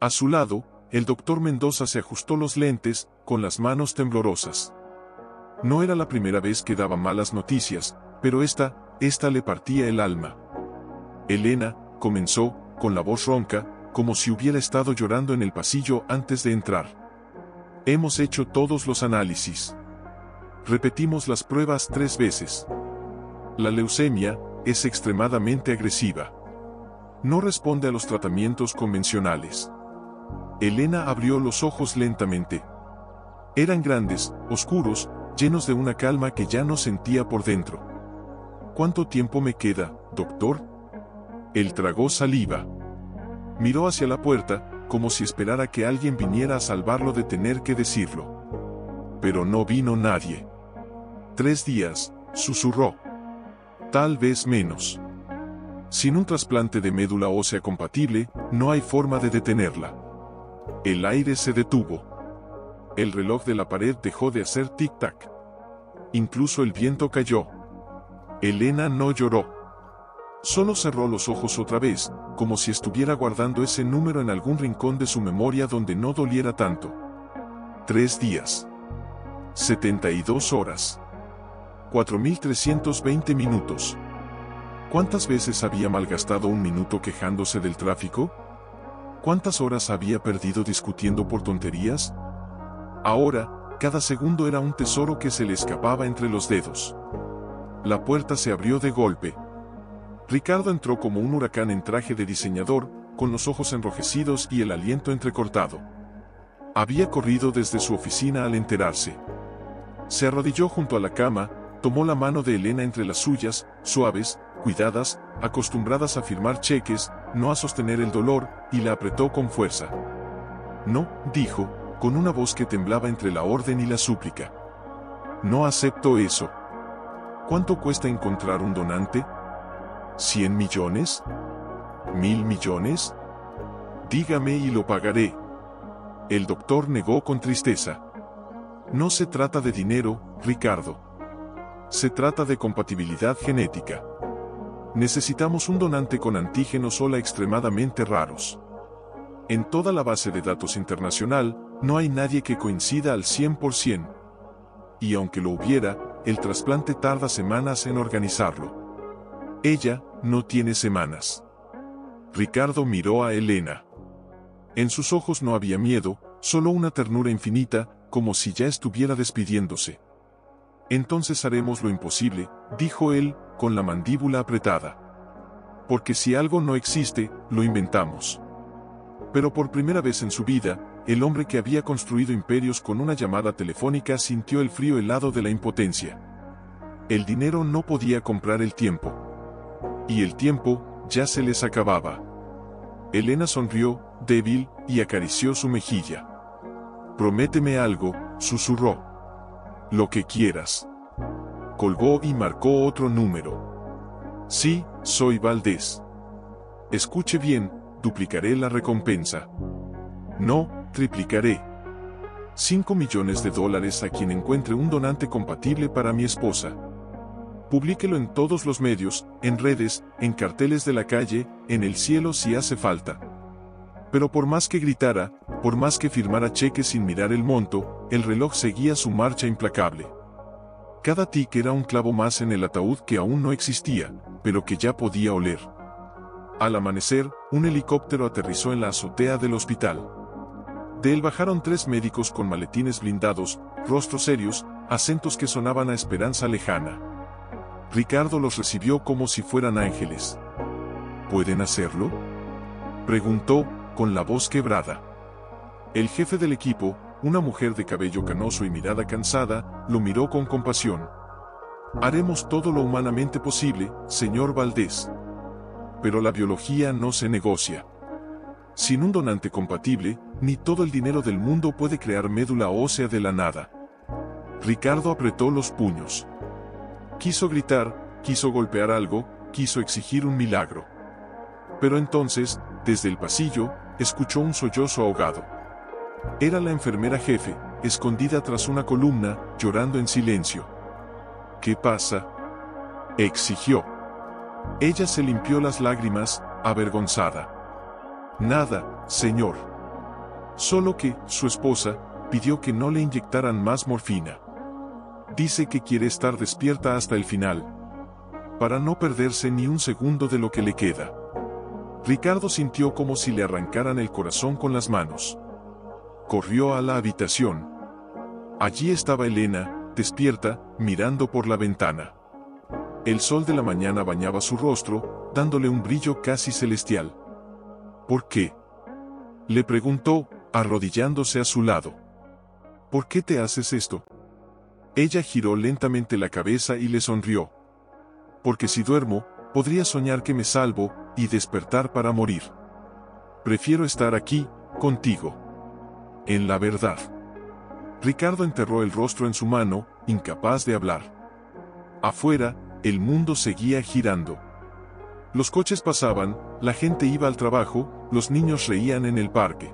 A su lado, el doctor Mendoza se ajustó los lentes, con las manos temblorosas. No era la primera vez que daba malas noticias, pero esta le partía el alma. Elena, comenzó, con la voz ronca, como si hubiera estado llorando en el pasillo antes de entrar. Hemos hecho todos los análisis. Repetimos las pruebas 3 veces. La leucemia es extremadamente agresiva. No responde a los tratamientos convencionales. Elena abrió los ojos lentamente. Eran grandes, oscuros, llenos de una calma que ya no sentía por dentro. ¿Cuánto tiempo me queda, doctor? Él tragó saliva. Miró hacia la puerta, como si esperara que alguien viniera a salvarlo de tener que decirlo. Pero no vino nadie. 3 días, susurró. Tal vez menos. Sin un trasplante de médula ósea compatible, no hay forma de detenerla. El aire se detuvo. El reloj de la pared dejó de hacer tic-tac. Incluso el viento cayó. Elena no lloró. Solo cerró los ojos otra vez, como si estuviera guardando ese número en algún rincón de su memoria donde no doliera tanto. 3 días. 72 horas. 4.320 minutos. ¿Cuántas veces había malgastado un minuto quejándose del tráfico? ¿Cuántas horas había perdido discutiendo por tonterías? Ahora, cada segundo era un tesoro que se le escapaba entre los dedos. La puerta se abrió de golpe. Ricardo entró como un huracán en traje de diseñador, con los ojos enrojecidos y el aliento entrecortado. Había corrido desde su oficina al enterarse. Se arrodilló junto a la cama, tomó la mano de Elena entre las suyas, suaves, cuidadas, acostumbradas a firmar cheques, no a sostener el dolor, y la apretó con fuerza. No, dijo, con una voz que temblaba entre la orden y la súplica. No acepto eso. ¿Cuánto cuesta encontrar un donante? ¿100 millones? ¿1000 millones? Dígame y lo pagaré. El doctor negó con tristeza. No se trata de dinero, Ricardo. Se trata de compatibilidad genética. Necesitamos un donante con antígenos HOLA extremadamente raros. En toda la base de datos internacional, no hay nadie que coincida al 100%. Y aunque lo hubiera, el trasplante tarda semanas en organizarlo. Ella no tiene semanas. Ricardo miró a Elena. En sus ojos no había miedo, solo una ternura infinita, como si ya estuviera despidiéndose. Entonces haremos lo imposible, dijo él, con la mandíbula apretada. Porque si algo no existe, lo inventamos. Pero por primera vez en su vida, el hombre que había construido imperios con una llamada telefónica sintió el frío helado de la impotencia. El dinero no podía comprar el tiempo. Y el tiempo ya se les acababa. Elena sonrió, débil, y acarició su mejilla. Prométeme algo, susurró. Lo que quieras. Colgó y marcó otro número. Sí, soy Valdés. Escuche bien, duplicaré la recompensa. No, triplicaré. 5 millones de dólares a quien encuentre un donante compatible para mi esposa. Publíquelo en todos los medios, en redes, en carteles de la calle, en el cielo si hace falta. Pero por más que gritara, por más que firmara cheques sin mirar el monto, el reloj seguía su marcha implacable. Cada tic era un clavo más en el ataúd que aún no existía, pero que ya podía oler. Al amanecer, un helicóptero aterrizó en la azotea del hospital. De él bajaron 3 médicos con maletines blindados, rostros serios, acentos que sonaban a esperanza lejana. Ricardo los recibió como si fueran ángeles. ¿Pueden hacerlo?, preguntó, con la voz quebrada. El jefe del equipo, una mujer de cabello canoso y mirada cansada, lo miró con compasión. Haremos todo lo humanamente posible, señor Valdés. Pero la biología no se negocia. Sin un donante compatible, ni todo el dinero del mundo puede crear médula ósea de la nada. Ricardo apretó los puños. Quiso gritar, quiso golpear algo, quiso exigir un milagro. Pero entonces, desde el pasillo, escuchó un sollozo ahogado. Era la enfermera jefe, escondida tras una columna, llorando en silencio. ¿Qué pasa?, exigió. Ella se limpió las lágrimas, avergonzada. Nada, señor. Solo que, su esposa, pidió que no le inyectaran más morfina. Dice que quiere estar despierta hasta el final, para no perderse ni un segundo de lo que le queda. Ricardo sintió como si le arrancaran el corazón con las manos. Corrió a la habitación. Allí estaba Elena, despierta, mirando por la ventana. El sol de la mañana bañaba su rostro, dándole un brillo casi celestial. ¿Por qué?, le preguntó, arrodillándose a su lado. ¿Por qué te haces esto? Ella giró lentamente la cabeza y le sonrió. Porque si duermo, podría soñar que me salvo y despertar para morir. Prefiero estar aquí, contigo. En la verdad. Ricardo enterró el rostro en su mano, incapaz de hablar. Afuera, el mundo seguía girando. Los coches pasaban, la gente iba al trabajo, los niños reían en el parque.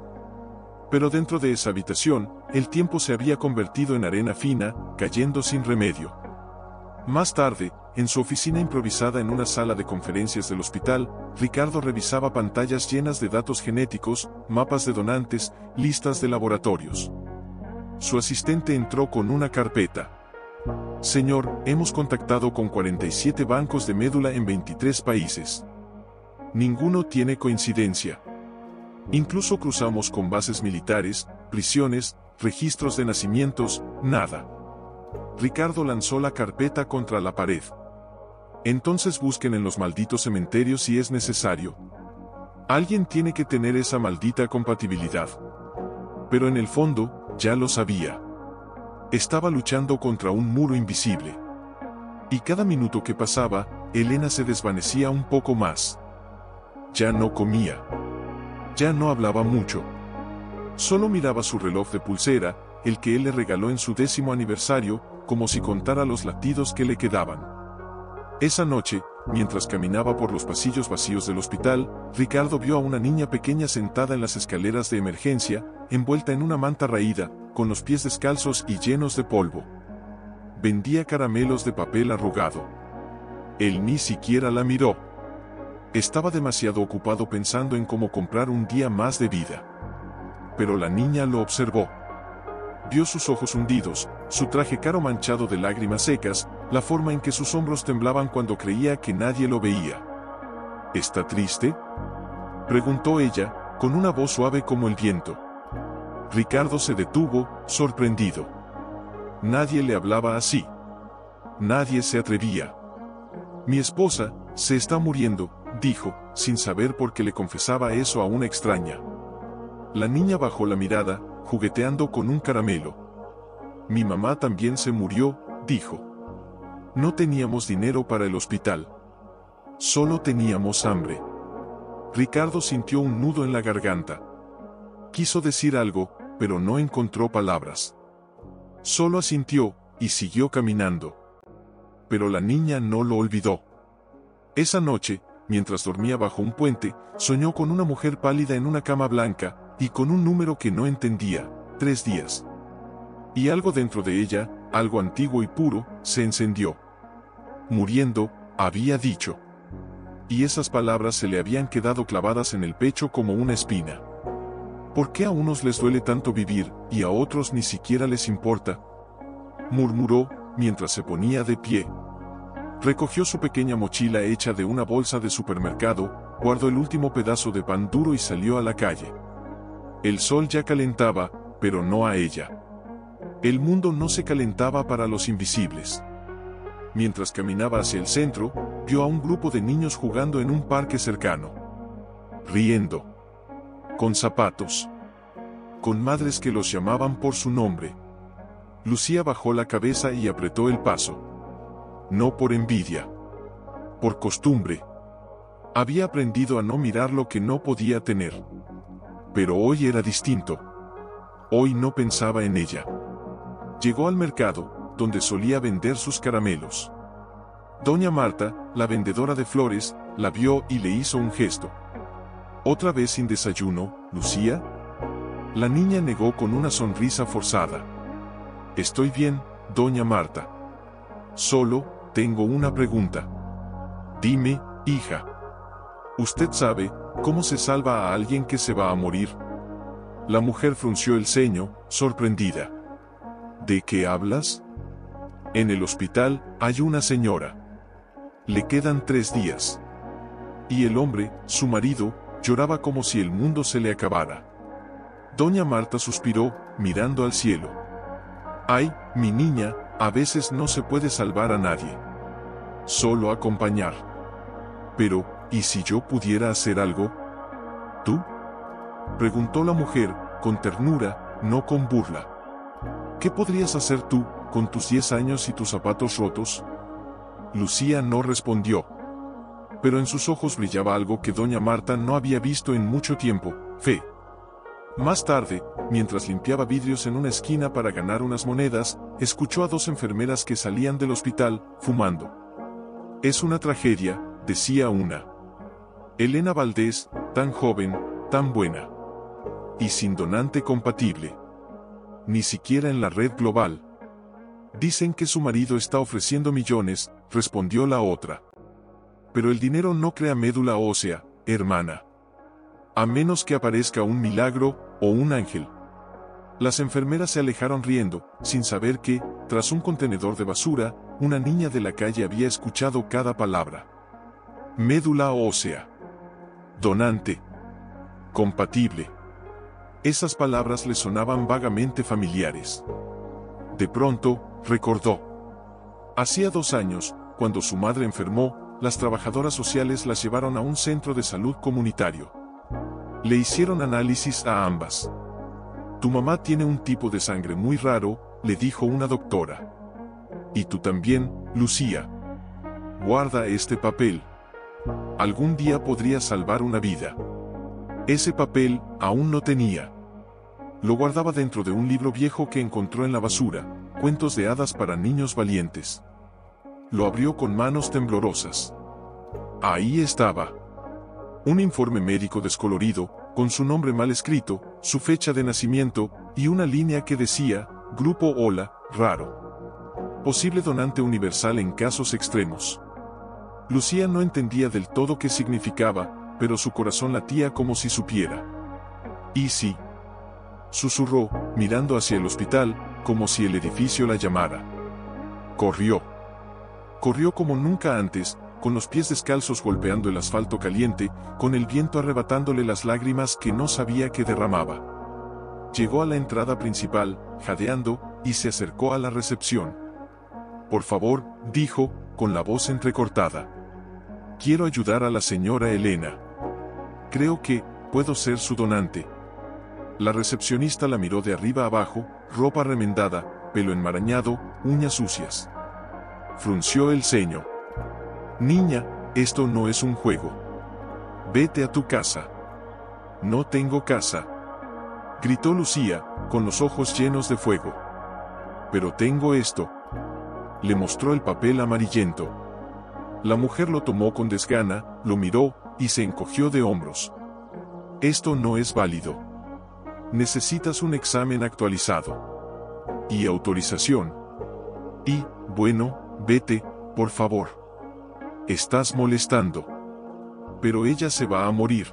Pero dentro de esa habitación, el tiempo se había convertido en arena fina, cayendo sin remedio. Más tarde, en su oficina improvisada en una sala de conferencias del hospital, Ricardo revisaba pantallas llenas de datos genéticos, mapas de donantes, listas de laboratorios. Su asistente entró con una carpeta. Señor, hemos contactado con 47 bancos de médula en 23 países. Ninguno tiene coincidencia. Incluso cruzamos con bases militares, prisiones, registros de nacimientos, nada. Ricardo lanzó la carpeta contra la pared. Entonces busquen en los malditos cementerios si es necesario. Alguien tiene que tener esa maldita compatibilidad. Pero en el fondo, ya lo sabía. Estaba luchando contra un muro invisible. Y cada minuto que pasaba, Elena se desvanecía un poco más. Ya no comía. Ya no hablaba mucho. Solo miraba su reloj de pulsera, el que él le regaló en su 10º aniversario, como si contara los latidos que le quedaban. Esa noche, mientras caminaba por los pasillos vacíos del hospital, Ricardo vio a una niña pequeña sentada en las escaleras de emergencia, envuelta en una manta raída, con los pies descalzos y llenos de polvo. Vendía caramelos de papel arrugado. Él ni siquiera la miró. Estaba demasiado ocupado pensando en cómo comprar un día más de vida. Pero la niña lo observó. Vio sus ojos hundidos, su traje caro manchado de lágrimas secas, la forma en que sus hombros temblaban cuando creía que nadie lo veía. ¿Está triste?, preguntó ella, con una voz suave como el viento. Ricardo se detuvo, sorprendido. Nadie le hablaba así. Nadie se atrevía. Mi esposa se está muriendo, dijo, sin saber por qué le confesaba eso a una extraña. La niña bajó la mirada, jugueteando con un caramelo. Mi mamá también se murió, dijo. No teníamos dinero para el hospital. Solo teníamos hambre. Ricardo sintió un nudo en la garganta. Quiso decir algo, pero no encontró palabras. Solo asintió, y siguió caminando. Pero la niña no lo olvidó. Esa noche, mientras dormía bajo un puente, soñó con una mujer pálida en una cama blanca, y con un número que no entendía, 3 días. Y algo dentro de ella, algo antiguo y puro, se encendió. Muriendo, había dicho. Y esas palabras se le habían quedado clavadas en el pecho como una espina. ¿Por qué a unos les duele tanto vivir, y a otros ni siquiera les importa?, murmuró, mientras se ponía de pie. Recogió su pequeña mochila hecha de una bolsa de supermercado, guardó el último pedazo de pan duro y salió a la calle. El sol ya calentaba, pero no a ella. El mundo no se calentaba para los invisibles. Mientras caminaba hacia el centro, vio a un grupo de niños jugando en un parque cercano. Riendo. Con zapatos. Con madres que los llamaban por su nombre. Lucía bajó la cabeza y apretó el paso. No por envidia. Por costumbre. Había aprendido a no mirar lo que no podía tener. Pero hoy era distinto. Hoy no pensaba en ella. Llegó al mercado, donde solía vender sus caramelos. Doña Marta, la vendedora de flores, la vio y le hizo un gesto. ¿Otra vez sin desayuno, Lucía? La niña negó con una sonrisa forzada. Estoy bien, doña Marta. Solo, tengo una pregunta. Dime, hija. ¿Usted sabe cómo se salva a alguien que se va a morir? La mujer frunció el ceño, sorprendida. ¿De qué hablas? En el hospital hay una señora. Le quedan 3 días. Y el hombre, su marido, lloraba como si el mundo se le acabara. Doña Marta suspiró, mirando al cielo. Ay, mi niña, a veces no se puede salvar a nadie. Solo acompañar. Pero, ¿y si yo pudiera hacer algo? ¿Tú? Preguntó la mujer, con ternura, no con burla. ¿Qué podrías hacer tú, con tus 10 años y tus zapatos rotos? Lucía no respondió. Pero en sus ojos brillaba algo que doña Marta no había visto en mucho tiempo, fe. Más tarde, mientras limpiaba vidrios en una esquina para ganar unas monedas, escuchó a 2 enfermeras que salían del hospital, fumando. Es una tragedia, decía una. Elena Valdés, tan joven, tan buena. Y sin donante compatible. Ni siquiera en la red global. Dicen que su marido está ofreciendo millones, respondió la otra. Pero el dinero no crea médula ósea, hermana. A menos que aparezca un milagro, o un ángel. Las enfermeras se alejaron riendo, sin saber que, tras un contenedor de basura, una niña de la calle había escuchado cada palabra. Médula ósea. Donante. Compatible. Esas palabras le sonaban vagamente familiares. De pronto, recordó. Hacía 2 años, cuando su madre enfermó, las trabajadoras sociales las llevaron a un centro de salud comunitario. Le hicieron análisis a ambas. Tu mamá tiene un tipo de sangre muy raro, le dijo una doctora. Y tú también, Lucía. Guarda este papel. Algún día podría salvar una vida. Ese papel, aún no tenía. Lo guardaba dentro de un libro viejo que encontró en la basura, cuentos de hadas para niños valientes. Lo abrió con manos temblorosas. Ahí estaba. Un informe médico descolorido, con su nombre mal escrito, su fecha de nacimiento, y una línea que decía, Grupo Hola, raro. Posible donante universal en casos extremos. Lucía no entendía del todo qué significaba, pero su corazón latía como si supiera. ¿Y sí? Susurró, mirando hacia el hospital, como si el edificio la llamara. Corrió. Corrió como nunca antes, con los pies descalzos golpeando el asfalto caliente, con el viento arrebatándole las lágrimas que no sabía que derramaba. Llegó a la entrada principal, jadeando, y se acercó a la recepción. Por favor, dijo, con la voz entrecortada. Quiero ayudar a la señora Elena. Creo que puedo ser su donante. La recepcionista la miró de arriba abajo, ropa remendada, pelo enmarañado, uñas sucias. Frunció el ceño. Niña, esto no es un juego. Vete a tu casa. No tengo casa. Gritó Lucía, con los ojos llenos de fuego. Pero tengo esto. Le mostró el papel amarillento. La mujer lo tomó con desgana, lo miró, y se encogió de hombros. Esto no es válido. Necesitas un examen actualizado. Y autorización. Y, bueno, vete, por favor. Estás molestando. Pero ella se va a morir.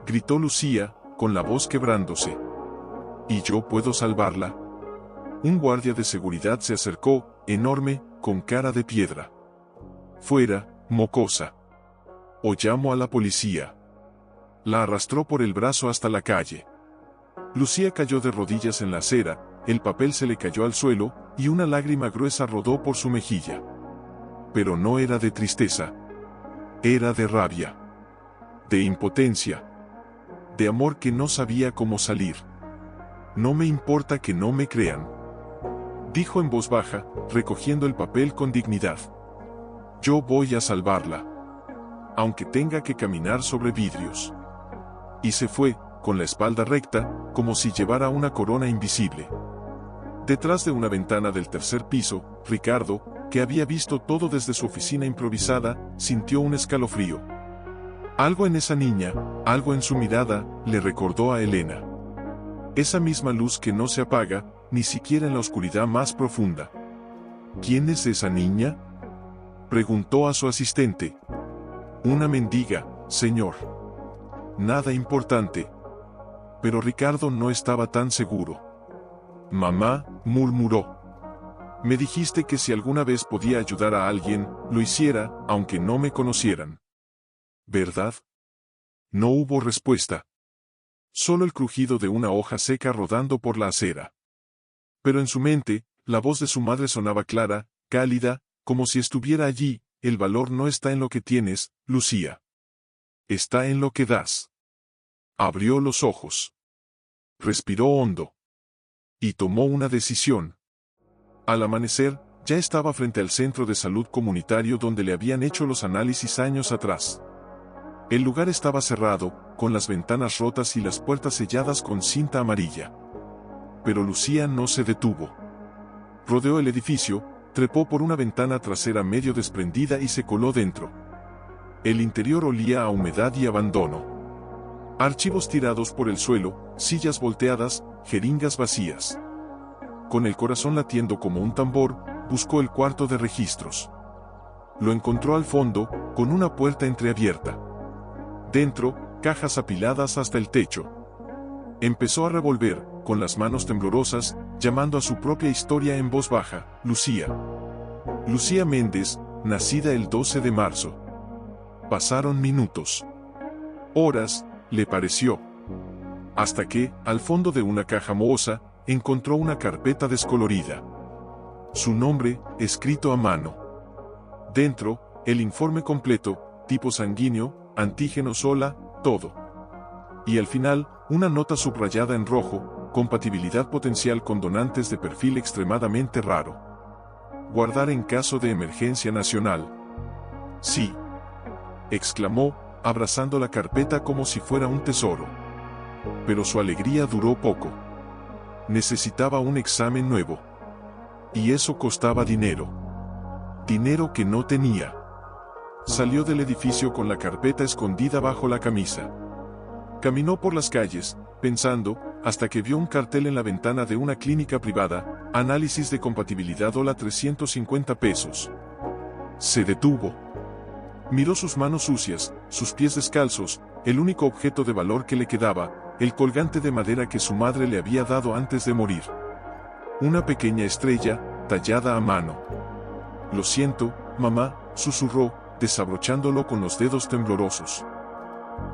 Gritó Lucía, con la voz quebrándose. ¿Y yo puedo salvarla? Un guardia de seguridad se acercó, enorme, con cara de piedra. Fuera, mocosa. O llamo a la policía. La arrastró por el brazo hasta la calle. Lucía cayó de rodillas en la acera, el papel se le cayó al suelo, y una lágrima gruesa rodó por su mejilla. Pero no era de tristeza. Era de rabia. De impotencia. De amor que no sabía cómo salir. No me importa que no me crean. Dijo en voz baja, recogiendo el papel con dignidad. Yo voy a salvarla. Aunque tenga que caminar sobre vidrios. Y se fue, con la espalda recta, como si llevara una corona invisible. Detrás de una ventana del 3er piso, Ricardo, que había visto todo desde su oficina improvisada, sintió un escalofrío. Algo en esa niña, algo en su mirada, le recordó a Elena. Esa misma luz que no se apaga, ni siquiera en la oscuridad más profunda. ¿Quién es esa niña? Preguntó a su asistente. Una mendiga, señor. Nada importante. pero Ricardo no estaba tan seguro. Mamá, murmuró. Me dijiste que si alguna vez podía ayudar a alguien, lo hiciera, aunque no me conocieran. ¿Verdad? No hubo respuesta. Solo el crujido de una hoja seca rodando por la acera. Pero en su mente, la voz de su madre sonaba clara, cálida, como si estuviera allí. El valor no está en lo que tienes, Lucía. Está en lo que das. Abrió los ojos. Respiró hondo. Y tomó una decisión. Al amanecer, ya estaba frente al centro de salud comunitario donde le habían hecho los análisis años atrás. El lugar estaba cerrado, con las ventanas rotas y las puertas selladas con cinta amarilla. Pero Lucía no se detuvo. Rodeó el edificio, trepó por una ventana trasera medio desprendida y se coló dentro. El interior olía a humedad y abandono. Archivos tirados por el suelo, sillas volteadas, jeringas vacías. Con el corazón latiendo como un tambor, buscó el cuarto de registros. Lo encontró al fondo, con una puerta entreabierta. Dentro, cajas apiladas hasta el techo. Empezó a revolver, con las manos temblorosas, llamando a su propia historia en voz baja, Lucía. Lucía Méndez, nacida el 12 de marzo. Pasaron minutos. Horas, le pareció. Hasta que, al fondo de una caja mohosa, encontró una carpeta descolorida. Su nombre, escrito a mano. Dentro, el informe completo, tipo sanguíneo, antígenos sola, todo. Y al final, una nota subrayada en rojo, compatibilidad potencial con donantes de perfil extremadamente raro. Guardar en caso de emergencia nacional. Sí. Exclamó, abrazando la carpeta como si fuera un tesoro. Pero su alegría duró poco. Necesitaba un examen nuevo. Y eso costaba dinero. Dinero que no tenía. Salió del edificio con la carpeta escondida bajo la camisa. Caminó por las calles, pensando, hasta que vio un cartel en la ventana de una clínica privada, análisis de compatibilidad $, 350 pesos. Se detuvo. Miró sus manos sucias, sus pies descalzos, el único objeto de valor que le quedaba, el colgante de madera que su madre le había dado antes de morir. Una pequeña estrella, tallada a mano. Lo siento, mamá, susurró, desabrochándolo con los dedos temblorosos.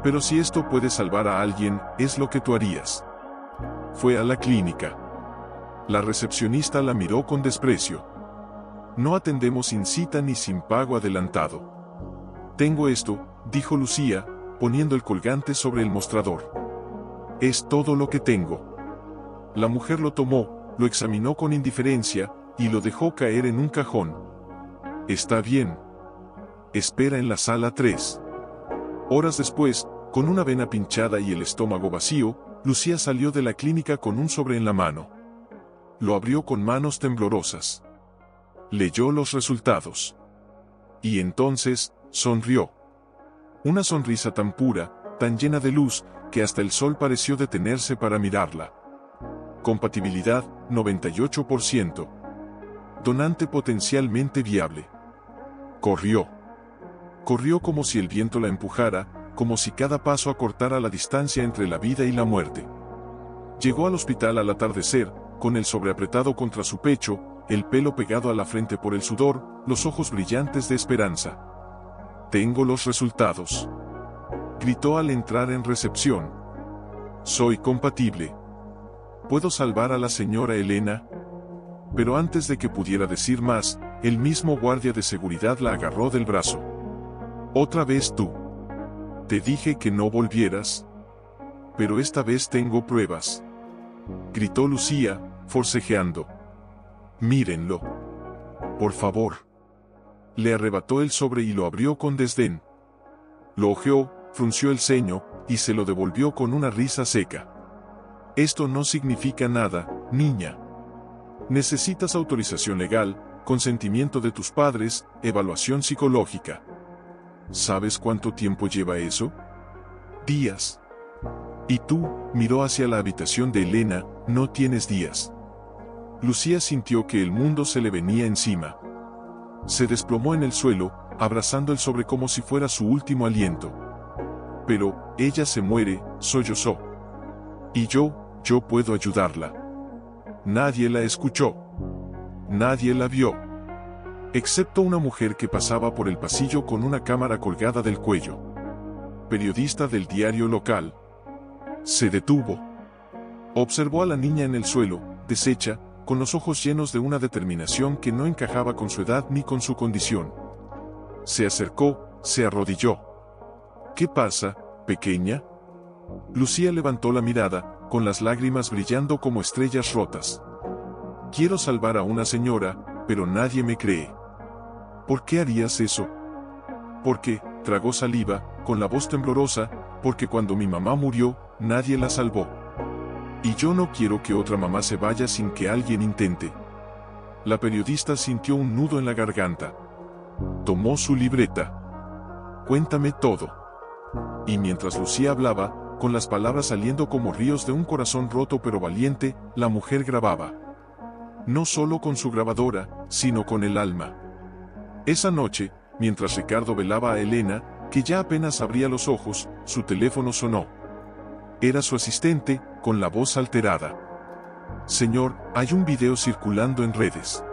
Pero si esto puede salvar a alguien, es lo que tú harías. Fue a la clínica. La recepcionista la miró con desprecio. No atendemos sin cita ni sin pago adelantado. Tengo esto, dijo Lucía, poniendo el colgante sobre el mostrador. Es todo lo que tengo. La mujer lo tomó, lo examinó con indiferencia, y lo dejó caer en un cajón. Está bien. Espera en la sala 3. Horas después, con una vena pinchada y el estómago vacío, Lucía salió de la clínica con un sobre en la mano. Lo abrió con manos temblorosas. Leyó los resultados. Y entonces, sonrió. Una sonrisa tan pura, tan llena de luz, que hasta el sol pareció detenerse para mirarla. Compatibilidad, 98%. Donante potencialmente viable. Corrió. Corrió como si el viento la empujara, como si cada paso acortara la distancia entre la vida y la muerte. Llegó al hospital al atardecer, con el sobre apretado contra su pecho, el pelo pegado a la frente por el sudor, los ojos brillantes de esperanza. Tengo los resultados. Gritó al entrar en recepción. Soy compatible. ¿Puedo salvar a la señora Elena? Pero antes de que pudiera decir más, el mismo guardia de seguridad la agarró del brazo. Otra vez tú. Te dije que no volvieras. Pero esta vez tengo pruebas. Gritó Lucía, forcejeando. Mírenlo. Por favor. Le arrebató el sobre y lo abrió con desdén. Lo hojeó, frunció el ceño, y se lo devolvió con una risa seca. Esto no significa nada, niña. Necesitas autorización legal, consentimiento de tus padres, evaluación psicológica. ¿Sabes cuánto tiempo lleva eso? Días. Y tú, miró hacia la habitación de Elena, no tienes días. Lucía sintió que el mundo se le venía encima. Se desplomó en el suelo, abrazando el sobre como si fuera su último aliento. Pero, ella se muere, sollozó. Y yo puedo ayudarla. Nadie la escuchó. Nadie la vio. Excepto una mujer que pasaba por el pasillo con una cámara colgada del cuello. Periodista del diario local. Se detuvo. Observó a la niña en el suelo, deshecha, con los ojos llenos de una determinación que no encajaba con su edad ni con su condición. Se acercó, se arrodilló. ¿Qué pasa, pequeña? Lucía levantó la mirada, con las lágrimas brillando como estrellas rotas. Quiero salvar a una señora, pero nadie me cree. ¿Por qué harías eso? Porque, tragó saliva, con la voz temblorosa, porque cuando mi mamá murió, nadie la salvó. Y yo no quiero que otra mamá se vaya sin que alguien intente. La periodista sintió un nudo en la garganta. Tomó su libreta. Cuéntame todo. Y mientras Lucía hablaba, con las palabras saliendo como ríos de un corazón roto pero valiente, la mujer grababa. No solo con su grabadora, sino con el alma. Esa noche, mientras Ricardo velaba a Elena, que ya apenas abría los ojos, su teléfono sonó. Era su asistente, con la voz alterada. Señor, hay un video circulando en redes.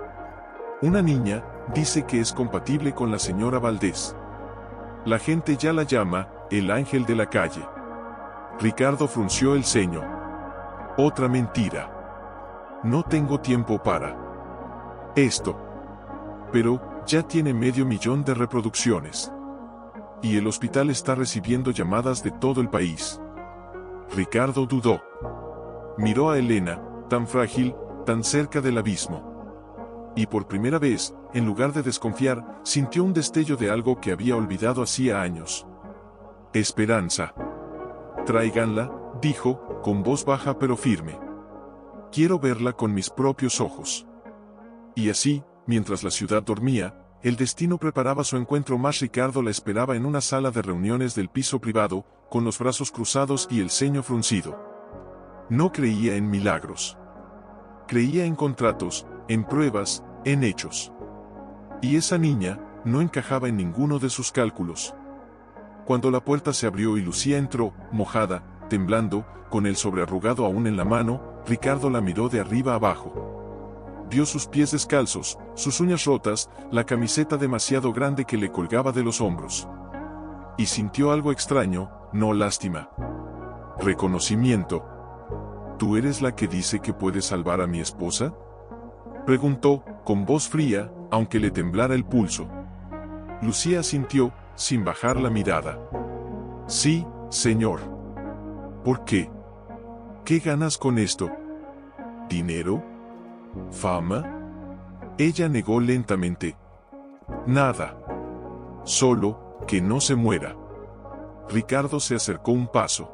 Una niña dice que es compatible con la señora Valdés. La gente ya la llama el ángel de la calle. Ricardo frunció el ceño. Otra mentira. No tengo tiempo para esto. Pero ya tiene 500.000 de reproducciones. Y el hospital está recibiendo llamadas de todo el país. Ricardo dudó. Miró a Elena, tan frágil, tan cerca del abismo. Y por primera vez, en lugar de desconfiar, sintió un destello de algo que había olvidado hacía años. Esperanza. Tráiganla, dijo, con voz baja pero firme. Quiero verla con mis propios ojos. Y así, mientras la ciudad dormía, el destino preparaba su encuentro más. Ricardo la esperaba en una sala de reuniones del piso privado, con los brazos cruzados y el ceño fruncido. No creía en milagros. Creía en contratos, en pruebas, en hechos. Y esa niña no encajaba en ninguno de sus cálculos. Cuando la puerta se abrió y Lucía entró, mojada, temblando, con el sobrearrugado aún en la mano, Ricardo la miró de arriba abajo. Vio sus pies descalzos, sus uñas rotas, la camiseta demasiado grande que le colgaba de los hombros. Y sintió algo extraño, no lástima. Reconocimiento. ¿Tú eres la que dice que puede salvar a mi esposa? Preguntó, con voz fría, aunque le temblara el pulso. Lucía asintió, sin bajar la mirada. Sí, señor. ¿Por qué? ¿Qué ganas con esto? ¿Dinero? ¿Fama? Ella negó lentamente. Nada. Solo, que no se muera. Ricardo se acercó un paso.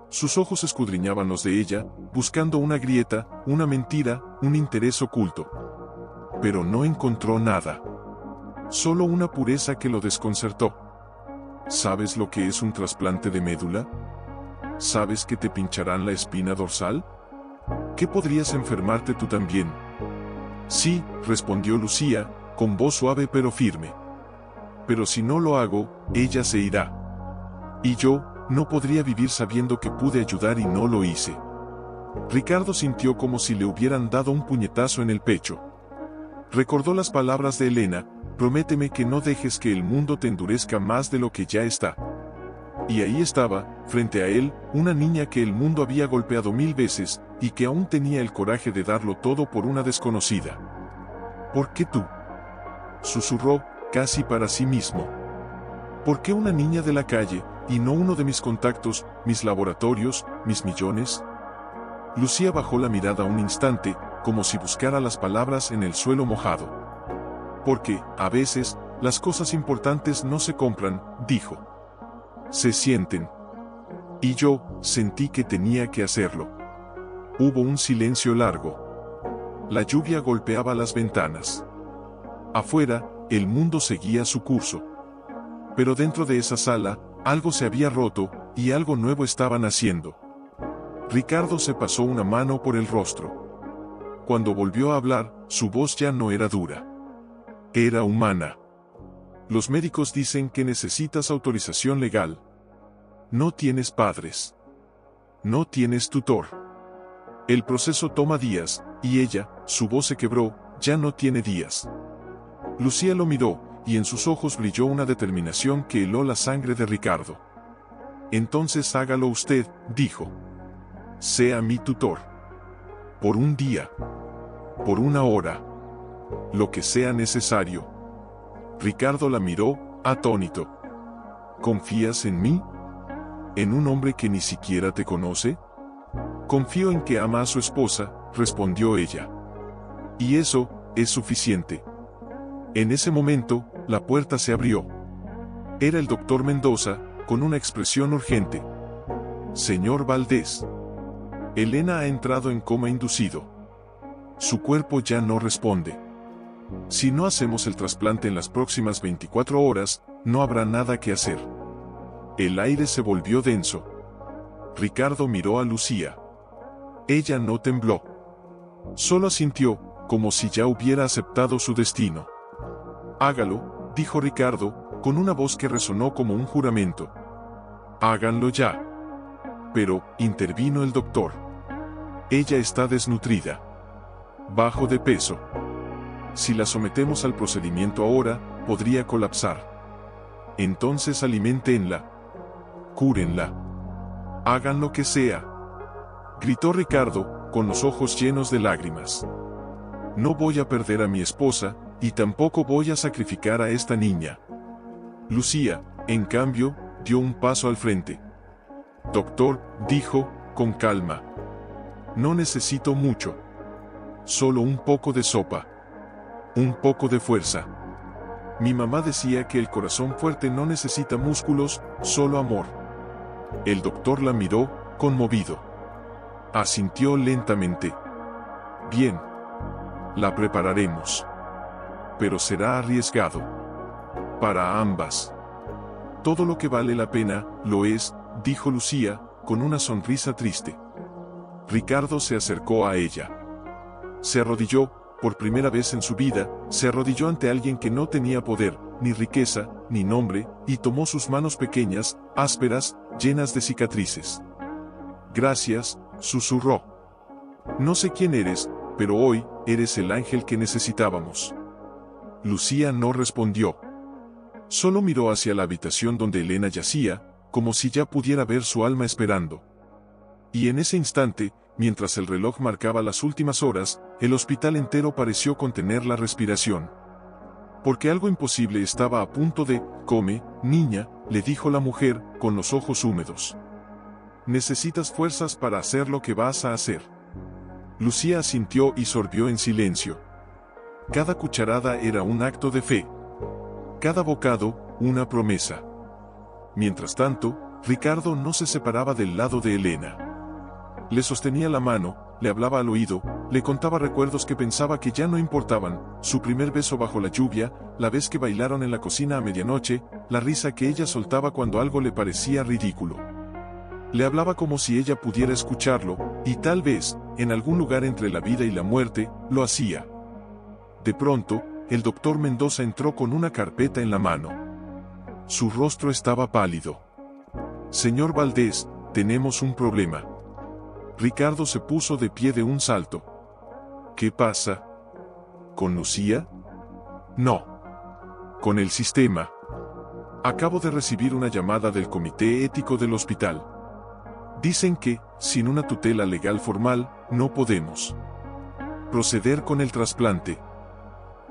Sus ojos escudriñaban los de ella, buscando una grieta, una mentira, un interés oculto. Pero no encontró nada. Solo una pureza que lo desconcertó. ¿Sabes lo que es un trasplante de médula? ¿Sabes que te pincharán la espina dorsal? ¿Qué podrías enfermarte tú también? Sí, respondió Lucía, con voz suave pero firme. Pero si no lo hago, ella se irá. Y yo, no podría vivir sabiendo que pude ayudar y no lo hice. Ricardo sintió como si le hubieran dado un puñetazo en el pecho. Recordó las palabras de Elena, prométeme que no dejes que el mundo te endurezca más de lo que ya está. Y ahí estaba, frente a él, una niña que el mundo había golpeado 1000 veces, y que aún tenía el coraje de darlo todo por una desconocida. ¿Por qué tú? Susurró, casi para sí mismo. ¿Por qué una niña de la calle, y no uno de mis contactos, mis laboratorios, mis millones? Lucía bajó la mirada un instante, como si buscara las palabras en el suelo mojado. Porque, a veces, las cosas importantes no se compran, dijo. Se sienten. Y yo, sentí que tenía que hacerlo. Hubo un silencio largo. La lluvia golpeaba las ventanas. Afuera, el mundo seguía su curso. Pero dentro de esa sala, algo se había roto, y algo nuevo estaba naciendo. Ricardo se pasó una mano por el rostro. Cuando volvió a hablar, su voz ya no era dura. Era humana. Los médicos dicen que necesitas autorización legal. No tienes padres. No tienes tutor. El proceso toma días, y ella, su voz se quebró, ya no tiene días. Lucía lo miró, y en sus ojos brilló una determinación que heló la sangre de Ricardo. Entonces hágalo usted, dijo. Sea mi tutor. Por un día. Por una hora. Lo que sea necesario. Ricardo la miró, atónito. ¿Confías en mí? ¿En un hombre que ni siquiera te conoce? Confío en que ama a su esposa, respondió ella. Y eso es suficiente. En ese momento, la puerta se abrió. Era el doctor Mendoza, con una expresión urgente. Señor Valdés. Elena ha entrado en coma inducido. Su cuerpo ya no responde. Si no hacemos el trasplante en las próximas 24 horas, no habrá nada que hacer. El aire se volvió denso. Ricardo miró a Lucía. Ella no tembló. Solo asintió, como si ya hubiera aceptado su destino. Hágalo, dijo Ricardo, con una voz que resonó como un juramento. Háganlo ya. Pero, intervino el doctor. Ella está desnutrida. Bajo de peso. Si la sometemos al procedimiento ahora, podría colapsar. Entonces aliméntenla. Cúrenla. Hagan lo que sea. Gritó Ricardo, con los ojos llenos de lágrimas. No voy a perder a mi esposa, y tampoco voy a sacrificar a esta niña. Lucía, en cambio, dio un paso al frente. Doctor, dijo, con calma. No necesito mucho. Solo un poco de sopa. Un poco de fuerza. Mi mamá decía que el corazón fuerte no necesita músculos, solo amor. El doctor la miró, conmovido. Asintió lentamente. Bien. La prepararemos. Pero será arriesgado. Para ambas. Todo lo que vale la pena, lo es, dijo Lucía, con una sonrisa triste. Ricardo se acercó a ella. Se arrodilló, por primera vez en su vida, se arrodilló ante alguien que no tenía poder, ni riqueza, ni nombre, y tomó sus manos pequeñas, ásperas, llenas de cicatrices. Gracias, susurró. No sé quién eres, pero hoy, eres el ángel que necesitábamos. Lucía no respondió. Solo miró hacia la habitación donde Elena yacía, como si ya pudiera ver su alma esperando. Y en ese instante, mientras el reloj marcaba las últimas horas, el hospital entero pareció contener la respiración. Porque algo imposible estaba a punto de, come, niña, le dijo la mujer, con los ojos húmedos. Necesitas fuerzas para hacer lo que vas a hacer. Lucía asintió y sorbió en silencio. Cada cucharada era un acto de fe. Cada bocado, una promesa. Mientras tanto, Ricardo no se separaba del lado de Elena. Le sostenía la mano, le hablaba al oído, le contaba recuerdos que pensaba que ya no importaban, su primer beso bajo la lluvia, la vez que bailaron en la cocina a medianoche, la risa que ella soltaba cuando algo le parecía ridículo. Le hablaba como si ella pudiera escucharlo, y tal vez, en algún lugar entre la vida y la muerte, lo hacía. De pronto, el doctor Mendoza entró con una carpeta en la mano. Su rostro estaba pálido. Señor Valdés, tenemos un problema. Ricardo se puso de pie de un salto. ¿Qué pasa? ¿Con Lucía? No. Con el sistema. Acabo de recibir una llamada del comité ético del hospital. Dicen que, sin una tutela legal formal, no podemos proceder con el trasplante.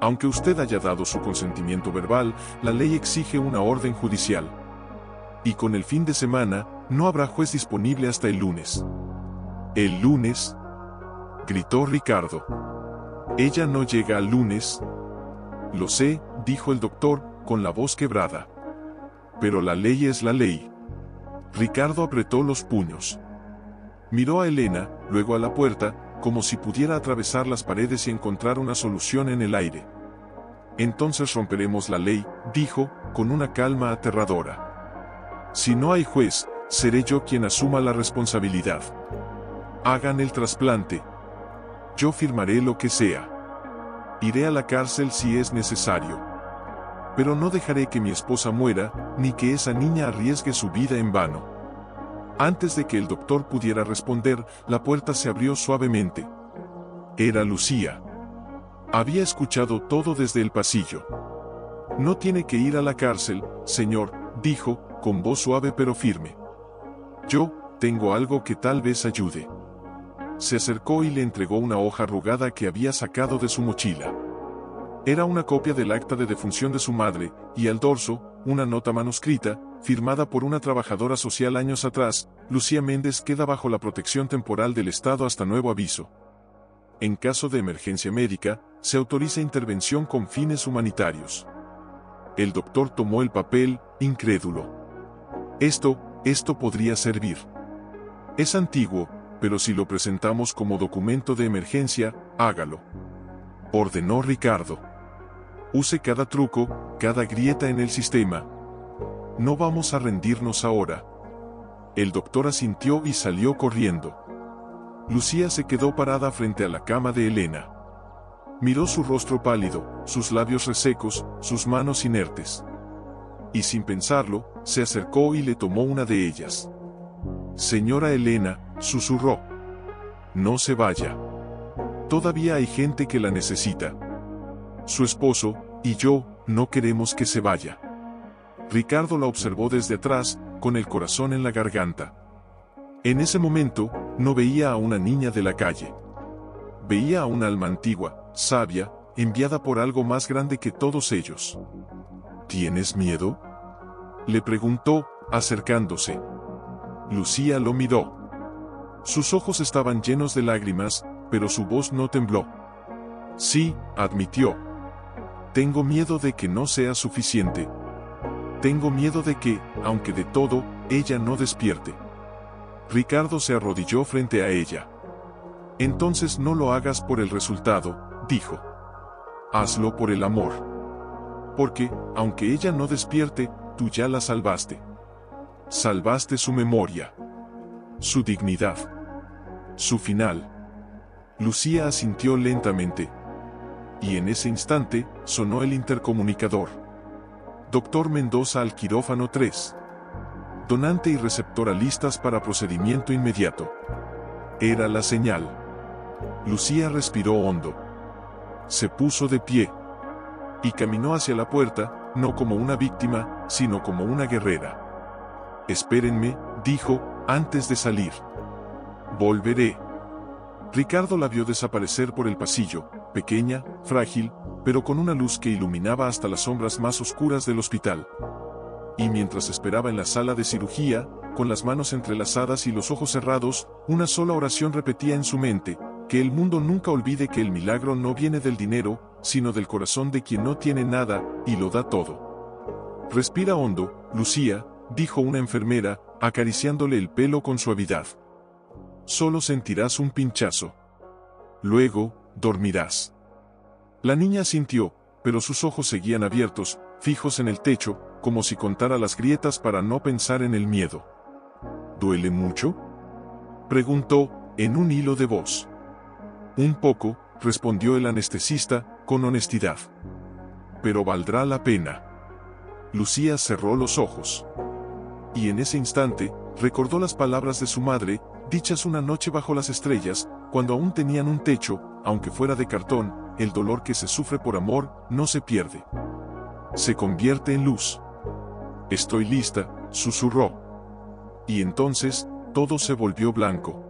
Aunque usted haya dado su consentimiento verbal, la ley exige una orden judicial. Y con el fin de semana, no habrá juez disponible hasta el lunes. ¿El lunes? Gritó Ricardo. Ella no llega al lunes. Lo sé, dijo el doctor, con la voz quebrada. Pero la ley es la ley. Ricardo apretó los puños. Miró a Elena, luego a la puerta, como si pudiera atravesar las paredes y encontrar una solución en el aire. Entonces romperemos la ley, dijo, con una calma aterradora. Si no hay juez, seré yo quien asuma la responsabilidad. Hagan el trasplante. Yo firmaré lo que sea. Iré a la cárcel si es necesario. Pero no dejaré que mi esposa muera, ni que esa niña arriesgue su vida en vano. Antes de que el doctor pudiera responder, la puerta se abrió suavemente. Era Lucía. Había escuchado todo desde el pasillo. No tiene que ir a la cárcel, señor, dijo, con voz suave pero firme. Yo, tengo algo que tal vez ayude. Se acercó y le entregó una hoja arrugada que había sacado de su mochila. Era una copia del acta de defunción de su madre, y al dorso, una nota manuscrita, firmada por una trabajadora social años atrás: Lucía Méndez queda bajo la protección temporal del Estado hasta nuevo aviso. En caso de emergencia médica, se autoriza intervención con fines humanitarios. El doctor tomó el papel, incrédulo. Esto podría servir. Es antiguo, pero si lo presentamos como documento de emergencia, hágalo. Ordenó Ricardo. Use cada truco, cada grieta en el sistema. No vamos a rendirnos ahora. El doctor asintió y salió corriendo. Lucía se quedó parada frente a la cama de Elena. Miró su rostro pálido, sus labios resecos, sus manos inertes. Y sin pensarlo, se acercó y le tomó una de ellas. Señora Elena, susurró. No se vaya. Todavía hay gente que la necesita. Su esposo y yo no queremos que se vaya. Ricardo la observó desde atrás, con el corazón en la garganta. En ese momento, no veía a una niña de la calle. Veía a una alma antigua, sabia, enviada por algo más grande que todos ellos. ¿Tienes miedo?, le preguntó, acercándose. Lucía lo miró. Sus ojos estaban llenos de lágrimas, pero su voz no tembló. Sí, admitió. Tengo miedo de que no sea suficiente. Tengo miedo de que, aunque de todo, ella no despierte. Ricardo se arrodilló frente a ella. Entonces no lo hagas por el resultado, dijo. Hazlo por el amor. Porque, aunque ella no despierte, tú ya la salvaste. Salvaste su memoria, su dignidad, su final. Lucía asintió lentamente. Y en ese instante, sonó el intercomunicador. Doctor Mendoza al quirófano 3. Donante y receptora listas para procedimiento inmediato. Era la señal. Lucía respiró hondo. Se puso de pie. Y caminó hacia la puerta, no como una víctima, sino como una guerrera. Espérenme, dijo, antes de salir. Volveré. Ricardo la vio desaparecer por el pasillo, pequeña, frágil, pero con una luz que iluminaba hasta las sombras más oscuras del hospital. Y mientras esperaba en la sala de cirugía, con las manos entrelazadas y los ojos cerrados, una sola oración repetía en su mente: que el mundo nunca olvide que el milagro no viene del dinero, sino del corazón de quien no tiene nada, y lo da todo. Respira hondo, Lucía, dijo una enfermera, acariciándole el pelo con suavidad. Solo sentirás un pinchazo. Luego, dormirás. La niña asintió, pero sus ojos seguían abiertos, fijos en el techo, como si contara las grietas para no pensar en el miedo. ¿Duele mucho?, preguntó, en un hilo de voz. Un poco, respondió el anestesista, con honestidad. Pero valdrá la pena. Lucía cerró los ojos. Y en ese instante, recordó las palabras de su madre, dichas una noche bajo las estrellas, cuando aún tenían un techo, aunque fuera de cartón: el dolor que se sufre por amor, no se pierde. Se convierte en luz. Estoy lista, susurró. Y entonces, todo se volvió blanco.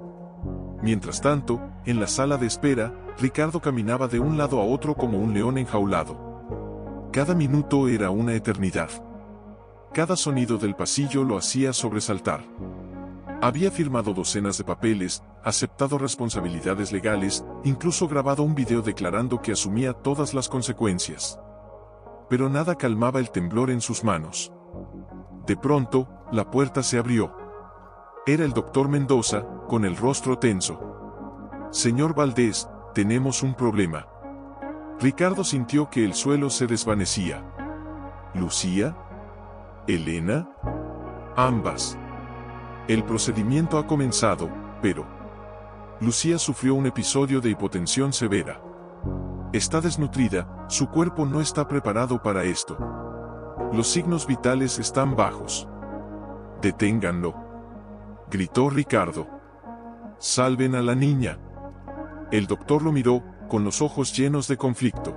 Mientras tanto, en la sala de espera, Ricardo caminaba de un lado a otro como un león enjaulado. Cada minuto era una eternidad. Cada sonido del pasillo lo hacía sobresaltar. Había firmado docenas de papeles, aceptado responsabilidades legales, incluso grabado un video declarando que asumía todas las consecuencias. Pero nada calmaba el temblor en sus manos. De pronto, la puerta se abrió. Era el doctor Mendoza, con el rostro tenso. Señor Valdés, tenemos un problema. Ricardo sintió que el suelo se desvanecía. ¿Lucía? ¿Elena? Ambas. El procedimiento ha comenzado, pero Lucía sufrió un episodio de hipotensión severa. Está desnutrida, su cuerpo no está preparado para esto. Los signos vitales están bajos. Deténganlo. gritó Ricardo. ¡Salven a la niña! El doctor lo miró, con los ojos llenos de conflicto.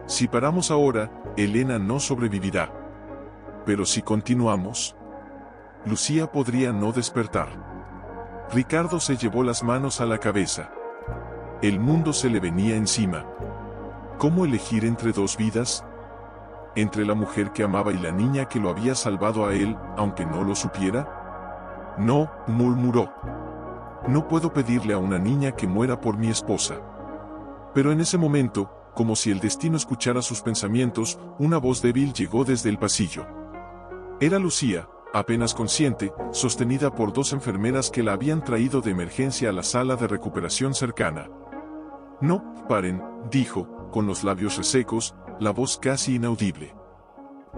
Si paramos ahora, Elena no sobrevivirá. Pero si continuamos, Lucía podría no despertar. Ricardo se llevó las manos a la cabeza. El mundo se le venía encima. ¿Cómo elegir entre dos vidas? ¿Entre la mujer que amaba y la niña que lo había salvado a él, aunque no lo supiera? No, murmuró. No puedo pedirle a una niña que muera por mi esposa. Pero en ese momento, como si el destino escuchara sus pensamientos, una voz débil llegó desde el pasillo. Era Lucía, apenas consciente, sostenida por dos enfermeras que la habían traído de emergencia a la sala de recuperación cercana. No, paren, dijo, con los labios resecos, la voz casi inaudible.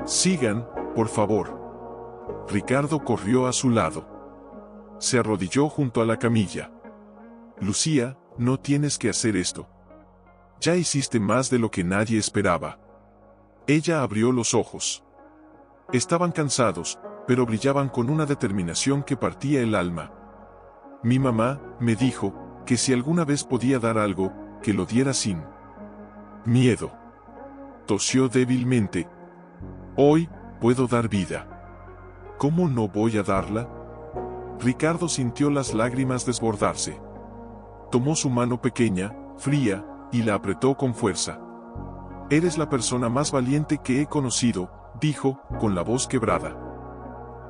Sigan, por favor. Ricardo corrió a su lado. Se arrodilló junto a la camilla. Lucía, no tienes que hacer esto. Ya hiciste más de lo que nadie esperaba. Ella abrió los ojos. Estaban cansados, pero brillaban con una determinación que partía el alma. Mi mamá, me dijo, que si alguna vez podía dar algo, que lo diera sin miedo. Tosió débilmente. Hoy, puedo dar vida. ¿Cómo no voy a darla? Ricardo sintió las lágrimas desbordarse. Tomó su mano pequeña, fría, y la apretó con fuerza. Eres la persona más valiente que he conocido, dijo, con la voz quebrada.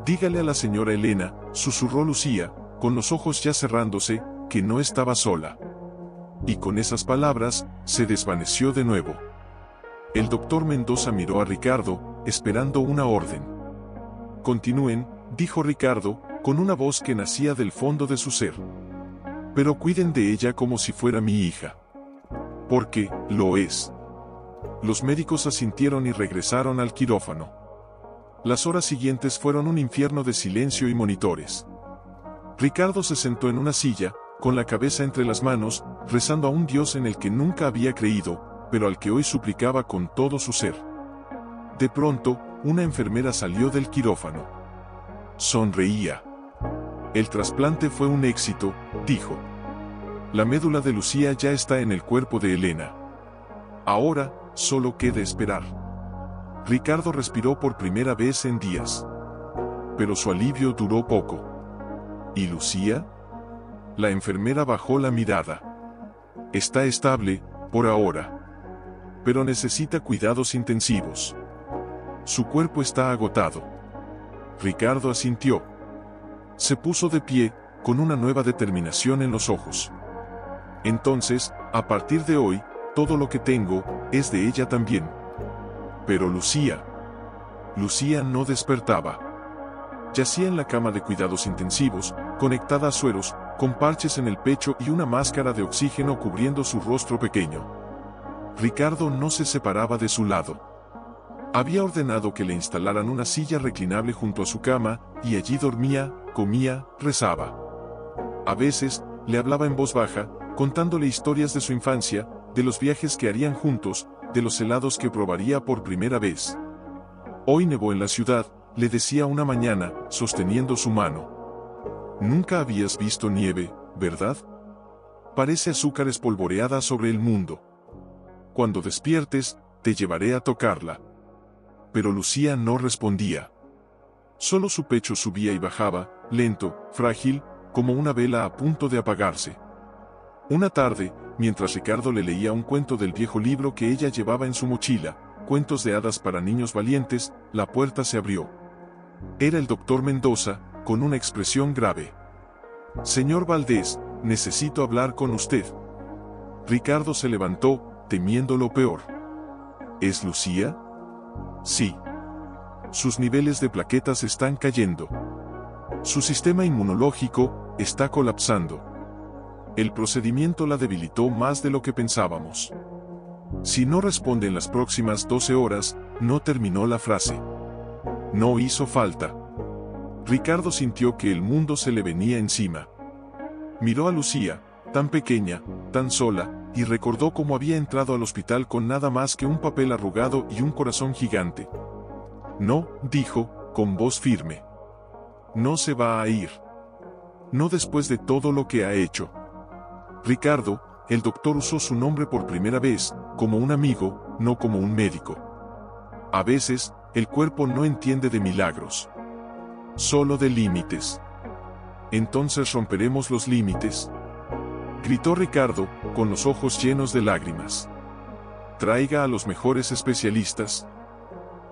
Dígale a la señora Elena, susurró Lucía, con los ojos ya cerrándose, que no estaba sola. Y con esas palabras, se desvaneció de nuevo. El doctor Mendoza miró a Ricardo, esperando una orden. Continúen, dijo Ricardo, con una voz que nacía del fondo de su ser. Pero cuiden de ella como si fuera mi hija. Porque, lo es. Los médicos asintieron y regresaron al quirófano. Las horas siguientes fueron un infierno de silencio y monitores. Ricardo se sentó en una silla, con la cabeza entre las manos, rezando a un Dios en el que nunca había creído, pero al que hoy suplicaba con todo su ser. De pronto, una enfermera salió del quirófano. Sonreía. El trasplante fue un éxito, dijo. La médula de Lucía ya está en el cuerpo de Elena. Ahora, solo queda esperar. Ricardo respiró por primera vez en días. Pero su alivio duró poco. ¿Y Lucía? La enfermera bajó la mirada. Está estable, por ahora. Pero necesita cuidados intensivos. Su cuerpo está agotado. Ricardo asintió. Se puso de pie, con una nueva determinación en los ojos. Entonces, a partir de hoy, todo lo que tengo, es de ella también. Pero Lucía no despertaba. Yacía en la cama de cuidados intensivos, conectada a sueros, con parches en el pecho y una máscara de oxígeno cubriendo su rostro pequeño. Ricardo no se separaba de su lado. Había ordenado que le instalaran una silla reclinable junto a su cama, y allí dormía, comía, rezaba. A veces, le hablaba en voz baja, contándole historias de su infancia, de los viajes que harían juntos, de los helados que probaría por primera vez. Hoy nevó en la ciudad, le decía una mañana, sosteniendo su mano. Nunca habías visto nieve, ¿verdad? Parece azúcar espolvoreada sobre el mundo. Cuando despiertes, te llevaré a tocarla. Pero Lucía no respondía. Solo su pecho subía y bajaba, lento, frágil, como una vela a punto de apagarse. Una tarde, mientras Ricardo le leía un cuento del viejo libro que ella llevaba en su mochila, Cuentos de hadas para niños valientes, la puerta se abrió. Era el doctor Mendoza, con una expresión grave. Señor Valdés, necesito hablar con usted. Ricardo se levantó, temiendo lo peor. ¿Es Lucía? Sí. Sus niveles de plaquetas están cayendo. Su sistema inmunológico está colapsando. El procedimiento la debilitó más de lo que pensábamos. Si no responde en las próximas 12 horas, no terminó la frase. No hizo falta. Ricardo sintió que el mundo se le venía encima. Miró a Lucía, tan pequeña, tan sola, y recordó cómo había entrado al hospital con nada más que un papel arrugado y un corazón gigante. No, dijo, con voz firme. No se va a ir. no después de todo lo que ha hecho. Ricardo, el doctor usó su nombre por primera vez, como un amigo, no como un médico. A veces, el cuerpo no entiende de milagros. Solo de límites. Entonces romperemos los límites. Gritó Ricardo, con los ojos llenos de lágrimas. Traiga a los mejores especialistas.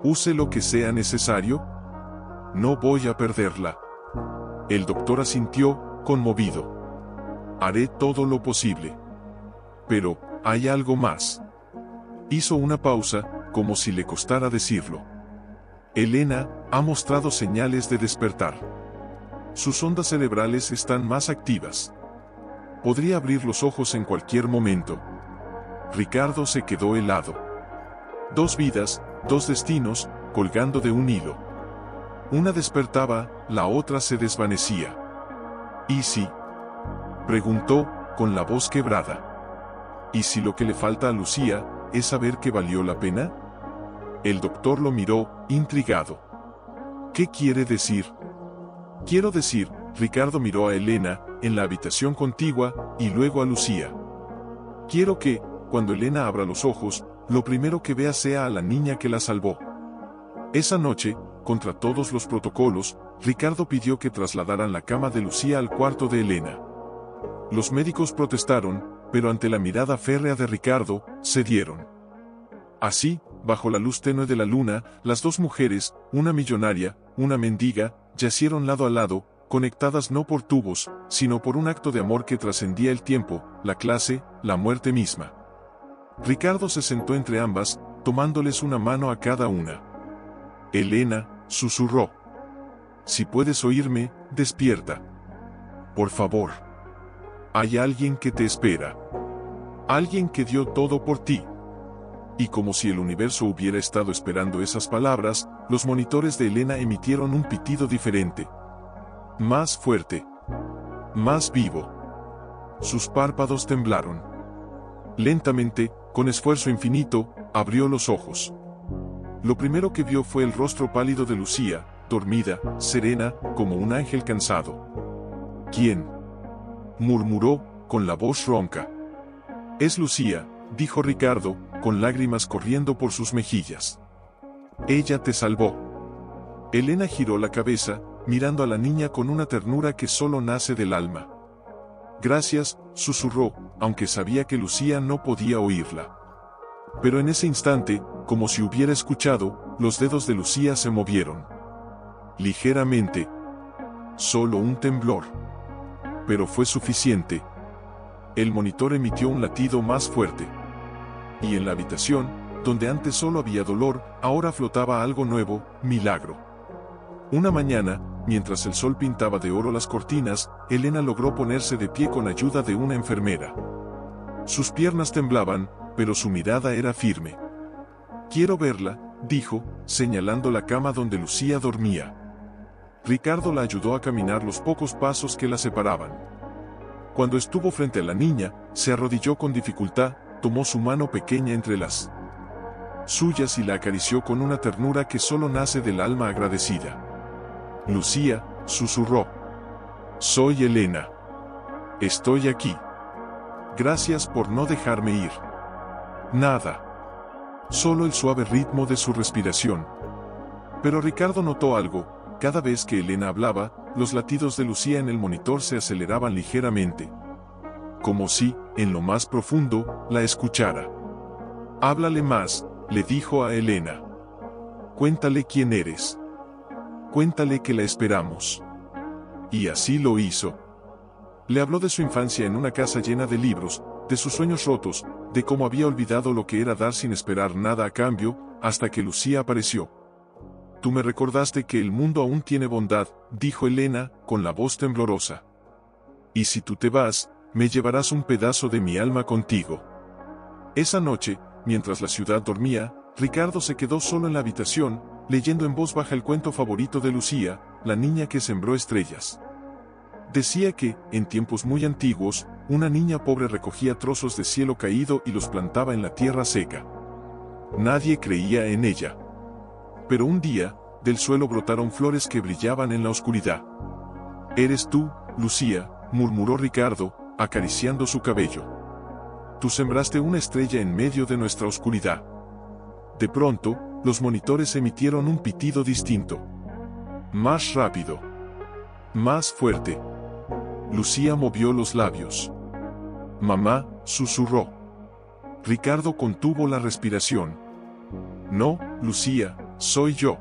Use lo que sea necesario. No voy a perderla. El doctor asintió, conmovido. Haré todo lo posible. Pero, hay algo más. Hizo una pausa, como si le costara decirlo. Elena ha mostrado señales de despertar. Sus ondas cerebrales están más activas. Podría abrir los ojos en cualquier momento. Ricardo se quedó helado. 2 vidas, 2 destinos, colgando de un hilo. Una despertaba, la otra se desvanecía. ¿Y si? Preguntó, con la voz quebrada. ¿Y si lo que le falta a Lucía es saber que valió la pena? El doctor lo miró, intrigado. ¿Qué quiere decir? Quiero decir, Ricardo miró a Elena, en la habitación contigua, y luego a Lucía. Quiero que, cuando Elena abra los ojos, lo primero que vea sea a la niña que la salvó. Esa noche, contra todos los protocolos, Ricardo pidió que trasladaran la cama de Lucía al cuarto de Elena. Los médicos protestaron, pero ante la mirada férrea de Ricardo, cedieron. Así, bajo la luz tenue de la luna, las 2 mujeres, una millonaria, una mendiga, yacieron lado a lado, conectadas no por tubos, sino por un acto de amor que trascendía el tiempo, la clase, la muerte misma. Ricardo se sentó entre ambas, tomándoles una mano a cada una. Elena, susurró. Si puedes oírme, despierta. Por favor. Hay alguien que te espera. Alguien que dio todo por ti. Y como si el universo hubiera estado esperando esas palabras, los monitores de Elena emitieron un pitido diferente. Más fuerte. Más vivo. Sus párpados temblaron. Lentamente, con esfuerzo infinito, abrió los ojos. Lo primero que vio fue el rostro pálido de Lucía, dormida, serena, como un ángel cansado. ¿Quién? Murmuró, con la voz ronca. Es Lucía, dijo Ricardo, con lágrimas corriendo por sus mejillas. Ella te salvó. Elena giró la cabeza, mirando a la niña con una ternura que solo nace del alma. Gracias, susurró, aunque sabía que Lucía no podía oírla. Pero en ese instante, como si hubiera escuchado, los dedos de Lucía se movieron. Ligeramente. Solo un temblor. Pero fue suficiente. El monitor emitió un latido más fuerte. Y en la habitación, donde antes solo había dolor, ahora flotaba algo nuevo, milagro. Una mañana, mientras el sol pintaba de oro las cortinas, Elena logró ponerse de pie con ayuda de una enfermera. Sus piernas temblaban, pero su mirada era firme. Quiero verla, dijo, señalando la cama donde Lucía dormía. Ricardo la ayudó a caminar los pocos pasos que la separaban. Cuando estuvo frente a la niña, se arrodilló con dificultad, tomó su mano pequeña entre las suyas y la acarició con una ternura que solo nace del alma agradecida. Lucía, susurró. Soy Elena. Estoy aquí. Gracias por no dejarme ir. Nada. Solo el suave ritmo de su respiración. Pero Ricardo notó algo. Cada vez que Elena hablaba, los latidos de Lucía en el monitor se aceleraban ligeramente. Como si, en lo más profundo, la escuchara. Háblale más, le dijo a Elena. Cuéntale quién eres. Cuéntale que la esperamos. Y así lo hizo. Le habló de su infancia en una casa llena de libros, de sus sueños rotos, de cómo había olvidado lo que era dar sin esperar nada a cambio, hasta que Lucía apareció. Tú me recordaste que el mundo aún tiene bondad, dijo Elena, con la voz temblorosa. Y si tú te vas, me llevarás un pedazo de mi alma contigo. Esa noche, mientras la ciudad dormía, Ricardo se quedó solo en la habitación, leyendo en voz baja el cuento favorito de Lucía, la niña que sembró estrellas. Decía que, en tiempos muy antiguos, una niña pobre recogía trozos de cielo caído y los plantaba en la tierra seca. Nadie creía en ella. Pero un día, del suelo brotaron flores que brillaban en la oscuridad. Eres tú, Lucía, murmuró Ricardo, acariciando su cabello. Tú sembraste una estrella en medio de nuestra oscuridad. De pronto, los monitores emitieron un pitido distinto. Más rápido. Más fuerte. Lucía movió los labios. Mamá, susurró. Ricardo contuvo la respiración. No, Lucía, soy yo.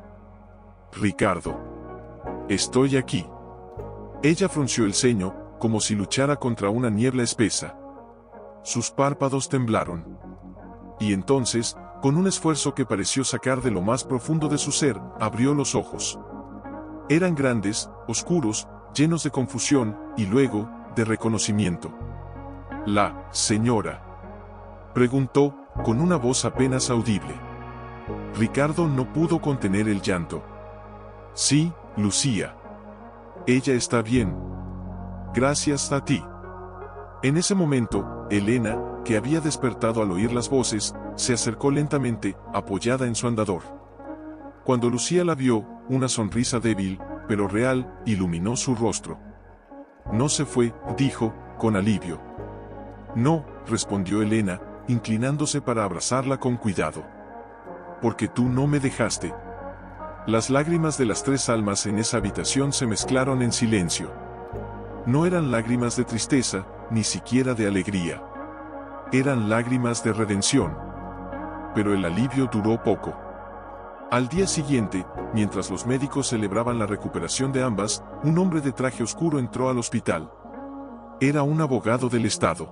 Ricardo. Estoy aquí. Ella frunció el ceño, como si luchara contra una niebla espesa. Sus párpados temblaron. Y entonces, con un esfuerzo que pareció sacar de lo más profundo de su ser, abrió los ojos. Eran grandes, oscuros, llenos de confusión, y luego, de reconocimiento. «¿La señora?», preguntó, con una voz apenas audible. Ricardo no pudo contener el llanto. «Sí, Lucía. Ella está bien. Gracias a ti». En ese momento, Elena, que había despertado al oír las voces, se acercó lentamente, apoyada en su andador. Cuando Lucía la vio, una sonrisa débil, pero real, iluminó su rostro. «No se fue», dijo, con alivio. «No», respondió Elena, inclinándose para abrazarla con cuidado. «Porque tú no me dejaste». Las lágrimas de las tres almas en esa habitación se mezclaron en silencio. No eran lágrimas de tristeza, ni siquiera de alegría. Eran lágrimas de redención. Pero el alivio duró poco. Al día siguiente, mientras los médicos celebraban la recuperación de ambas, un hombre de traje oscuro entró al hospital. Era un abogado del Estado.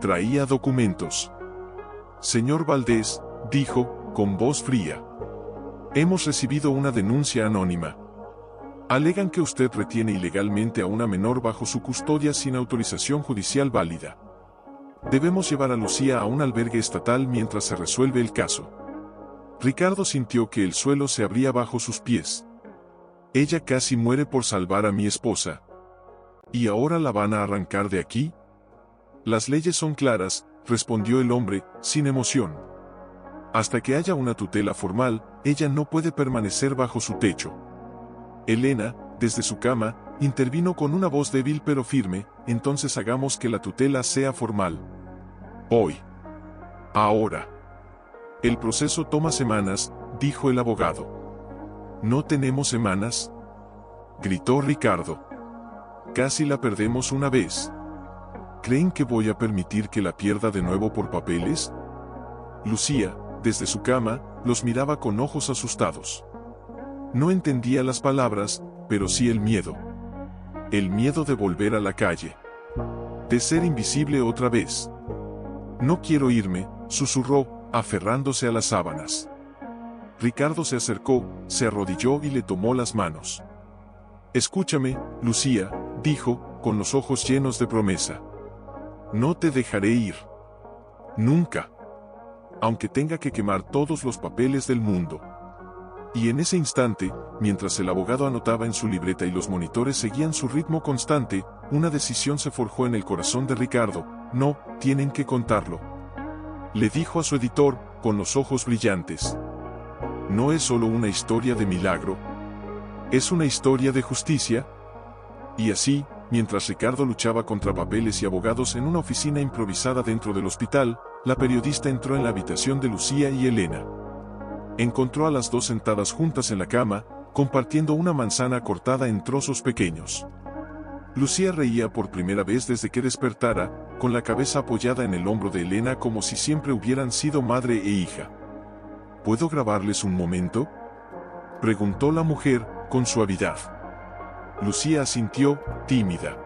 Traía documentos. «Señor Valdés», dijo, con voz fría. «Hemos recibido una denuncia anónima. Alegan que usted retiene ilegalmente a una menor bajo su custodia sin autorización judicial válida. Debemos llevar a Lucía a un albergue estatal mientras se resuelve el caso». Ricardo sintió que el suelo se abría bajo sus pies. «Ella casi muere por salvar a mi esposa. ¿Y ahora la van a arrancar de aquí?». «Las leyes son claras», respondió el hombre, sin emoción. «Hasta que haya una tutela formal, ella no puede permanecer bajo su techo». Elena, desde su cama, intervino con una voz débil pero firme: «Entonces hagamos que la tutela sea formal. Hoy. Ahora». «El proceso toma semanas», dijo el abogado. «¿No tenemos semanas?», gritó Ricardo. «Casi la perdemos una vez. ¿Creen que voy a permitir que la pierda de nuevo por papeles?». Lucía, desde su cama, los miraba con ojos asustados. No entendía las palabras, pero sí el miedo. El miedo de volver a la calle. De ser invisible otra vez. «No quiero irme», susurró, aferrándose a las sábanas. Ricardo se acercó, se arrodilló y le tomó las manos. «Escúchame, Lucía», dijo, con los ojos llenos de promesa. «No te dejaré ir. Nunca. Aunque tenga que quemar todos los papeles del mundo». Y en ese instante, mientras el abogado anotaba en su libreta y los monitores seguían su ritmo constante, una decisión se forjó en el corazón de Ricardo. «No, tienen que contarlo», le dijo a su editor, con los ojos brillantes. «No es solo una historia de milagro. Es una historia de justicia». Y así, mientras Ricardo luchaba contra papeles y abogados en una oficina improvisada dentro del hospital, la periodista entró en la habitación de Lucía y Elena. Encontró a las dos sentadas juntas en la cama, compartiendo una manzana cortada en trozos pequeños. Lucía reía por primera vez desde que despertara, con la cabeza apoyada en el hombro de Elena como si siempre hubieran sido madre e hija. «¿Puedo grabarles un momento?», preguntó la mujer, con suavidad. Lucía asintió, tímida.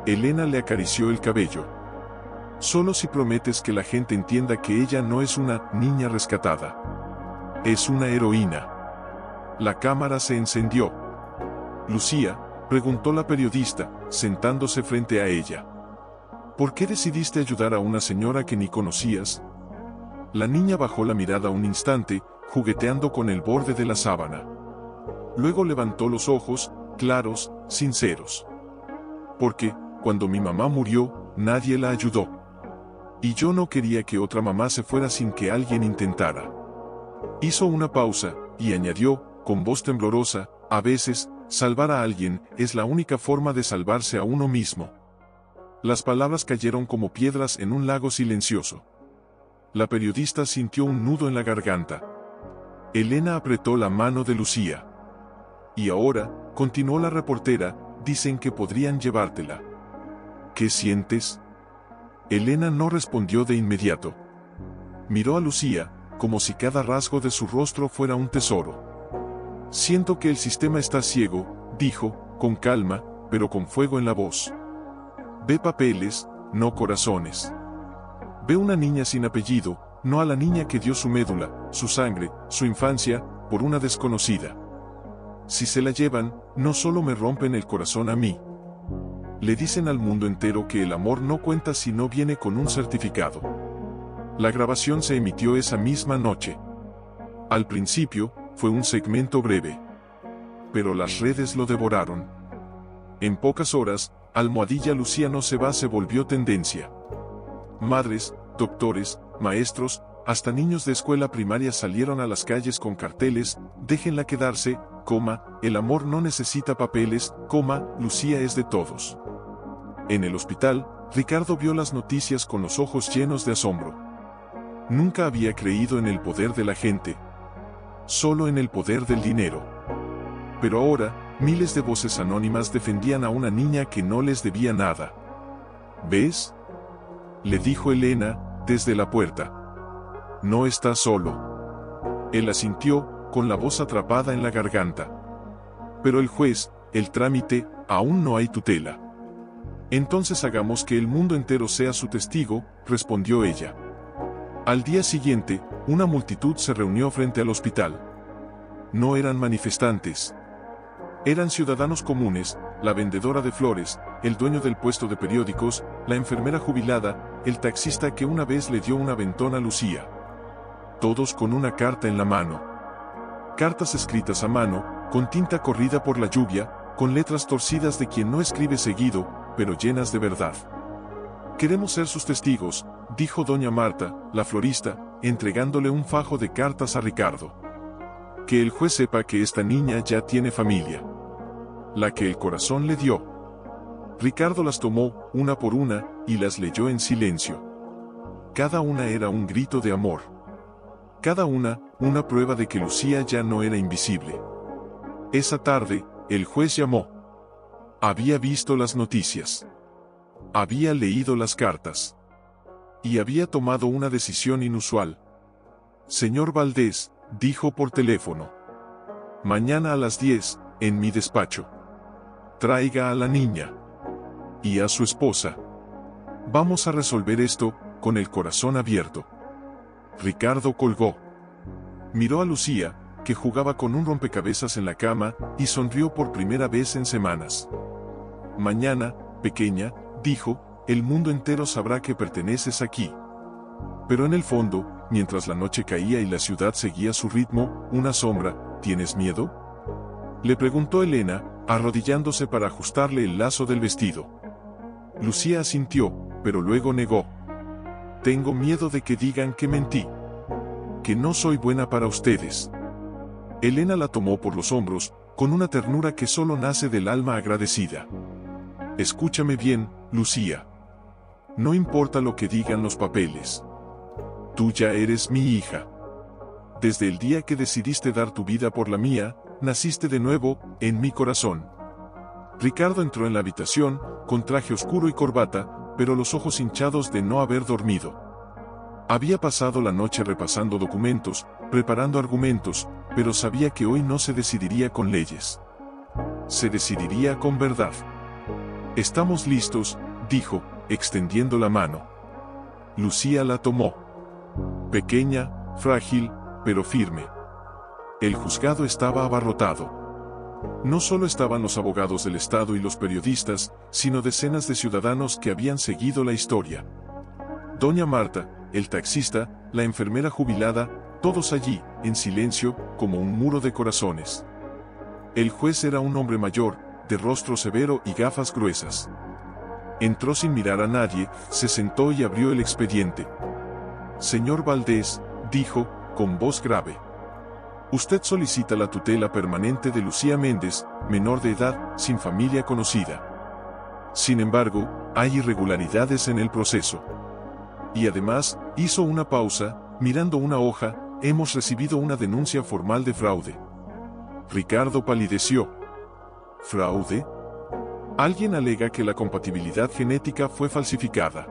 Elena le acarició el cabello. «Solo si prometes que la gente entienda que ella no es una niña rescatada. Es una heroína». La cámara se encendió. «Lucía», preguntó la periodista, sentándose frente a ella. «¿Por qué decidiste ayudar a una señora que ni conocías?». La niña bajó la mirada un instante, jugueteando con el borde de la sábana. Luego levantó los ojos, claros, sinceros. «Porque, cuando mi mamá murió, nadie la ayudó. Y yo no quería que otra mamá se fuera sin que alguien intentara». Hizo una pausa, y añadió, con voz temblorosa: «A veces, Salvar a alguien es la única forma de salvarse a uno mismo. Las palabras cayeron como piedras en un lago silencioso. La periodista sintió un nudo en la garganta. Elena apretó la mano de Lucía. Y ahora, continuó la reportera, dicen que podrían llevártela. ¿Qué sientes? Elena no respondió de inmediato. Miró a Lucía, como si cada rasgo de su rostro fuera un tesoro. Siento que el sistema está ciego, dijo, con calma, pero con fuego en la voz. Ve papeles, no corazones. Ve una niña sin apellido, no a la niña que dio su médula, su sangre, su infancia, por una desconocida. Si se la llevan, no solo me rompen el corazón a mí. Le dicen al mundo entero que el amor no cuenta si no viene con un certificado. La grabación se emitió esa misma noche. Al principio, fue un segmento breve. Pero las redes lo devoraron. En pocas horas, Almohadilla Lucía no se va se volvió tendencia. Madres, doctores, maestros, hasta niños de escuela primaria salieron a las calles con carteles, déjenla quedarse, el amor no necesita papeles, Lucía es de todos. En el hospital, Ricardo vio las noticias con los ojos llenos de asombro. Nunca había creído en el poder de la gente. Solo en el poder del dinero. Pero ahora, miles de voces anónimas defendían a una niña que no les debía nada. ¿Ves? Le dijo Elena, desde la puerta. No estás solo. Él asintió, con la voz atrapada en la garganta. Pero el juez, el trámite, aún no hay tutela. Entonces hagamos que el mundo entero sea su testigo, respondió ella. Al día siguiente, una multitud se reunió frente al hospital. No eran manifestantes. Eran ciudadanos comunes, la vendedora de flores, el dueño del puesto de periódicos, la enfermera jubilada, el taxista que una vez le dio un aventón a Lucía. Todos con una carta en la mano. Cartas escritas a mano, con tinta corrida por la lluvia, con letras torcidas de quien no escribe seguido, pero llenas de verdad. Queremos ser sus testigos, dijo doña Marta, la florista, entregándole un fajo de cartas a Ricardo. Que el juez sepa que esta niña ya tiene familia. La que el corazón le dio. Ricardo las tomó, una por una, y las leyó en silencio. Cada una era un grito de amor. Cada una prueba de que Lucía ya no era invisible. Esa tarde, el juez llamó. Había visto las noticias. Había leído las cartas. Y había tomado una decisión inusual. Señor Valdés, dijo por teléfono. Mañana a las 10, en mi despacho. Traiga a la niña. Y a su esposa. Vamos a resolver esto, con el corazón abierto. Ricardo colgó. Miró a Lucía, que jugaba con un rompecabezas en la cama, y sonrió por primera vez en semanas. Mañana, pequeña, dijo, el mundo entero sabrá que perteneces aquí. Pero en el fondo, mientras la noche caía y la ciudad seguía su ritmo, una sombra, ¿tienes miedo? Le preguntó Elena, arrodillándose para ajustarle el lazo del vestido. Lucía asintió, pero luego negó. Tengo miedo de que digan que mentí. Que no soy buena para ustedes. Elena la tomó por los hombros, con una ternura que solo nace del alma agradecida. Escúchame bien, Lucía. No importa lo que digan los papeles. Tú ya eres mi hija. Desde el día que decidiste dar tu vida por la mía, naciste de nuevo, en mi corazón. Ricardo entró en la habitación, con traje oscuro y corbata, pero los ojos hinchados de no haber dormido. Había pasado la noche repasando documentos, preparando argumentos, pero sabía que hoy no se decidiría con leyes. Se decidiría con verdad. Estamos listos, dijo, extendiendo la mano. Lucía la tomó. Pequeña, frágil, pero firme. El juzgado estaba abarrotado. No solo estaban los abogados del Estado y los periodistas, sino decenas de ciudadanos que habían seguido la historia. Doña Marta, el taxista, la enfermera jubilada, todos allí, en silencio, como un muro de corazones. El juez era un hombre mayor, de rostro severo y gafas gruesas. Entró sin mirar a nadie, se sentó y abrió el expediente. Señor Valdés, dijo, con voz grave. Usted solicita la tutela permanente de Lucía Méndez, menor de edad, sin familia conocida. Sin embargo, hay irregularidades en el proceso. Y además, hizo una pausa, mirando una hoja, hemos recibido una denuncia formal de fraude. Ricardo palideció. ¿Fraude? Alguien alega que la compatibilidad genética fue falsificada.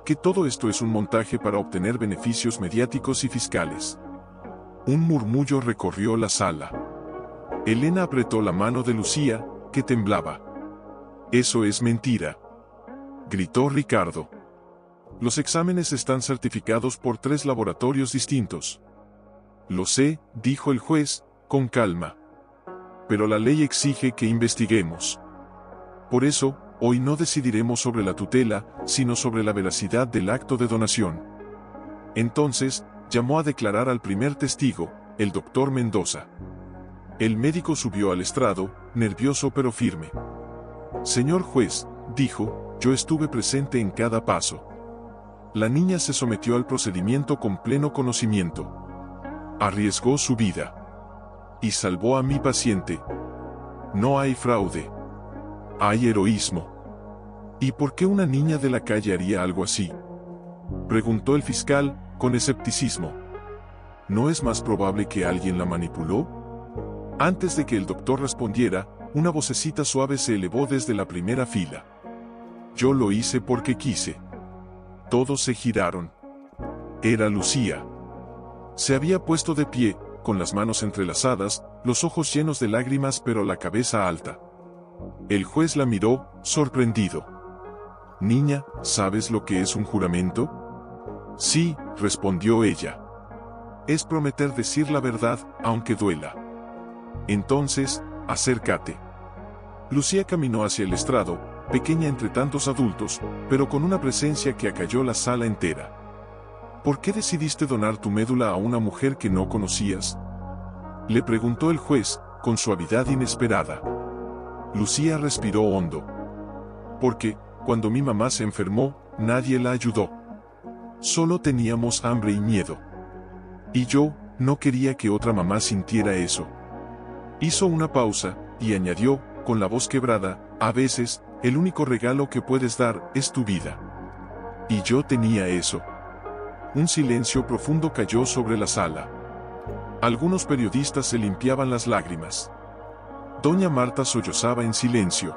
Que todo esto es un montaje para obtener beneficios mediáticos y fiscales. Un murmullo recorrió la sala. Elena apretó la mano de Lucía, que temblaba. «Eso es mentira», gritó Ricardo. «Los exámenes están certificados por 3 laboratorios distintos». «Lo sé», dijo el juez, con calma. «Pero la ley exige que investiguemos. Por eso, hoy no decidiremos sobre la tutela, sino sobre la veracidad del acto de donación». Entonces, llamó a declarar al primer testigo, el doctor Mendoza. El médico subió al estrado, nervioso pero firme. «Señor juez», dijo, «yo estuve presente en cada paso. La niña se sometió al procedimiento con pleno conocimiento. Arriesgó su vida. Y salvó a mi paciente. No hay fraude. Hay heroísmo». «¿Y por qué una niña de la calle haría algo así?», preguntó el fiscal, con escepticismo. ¿No es más probable que alguien la manipuló? Antes de que el doctor respondiera, una vocecita suave se elevó desde la primera fila. «Yo lo hice porque quise». Todos se giraron. Era Lucía. Se había puesto de pie, con las manos entrelazadas, los ojos llenos de lágrimas pero la cabeza alta. El juez la miró, sorprendido. «Niña, ¿sabes lo que es un juramento?». «Sí», respondió ella. «Es prometer decir la verdad, aunque duela». «Entonces, acércate». Lucía caminó hacia el estrado, pequeña entre tantos adultos, pero con una presencia que acalló la sala entera. «¿Por qué decidiste donar tu médula a una mujer que no conocías?», le preguntó el juez, con suavidad inesperada. Lucía respiró hondo. «Porque, cuando mi mamá se enfermó, nadie la ayudó. Solo teníamos hambre y miedo. Y yo, no quería que otra mamá sintiera eso». Hizo una pausa, y añadió, con la voz quebrada, «A veces, el único regalo que puedes dar es tu vida. Y yo tenía eso». Un silencio profundo cayó sobre la sala. Algunos periodistas se limpiaban las lágrimas. Doña Marta sollozaba en silencio.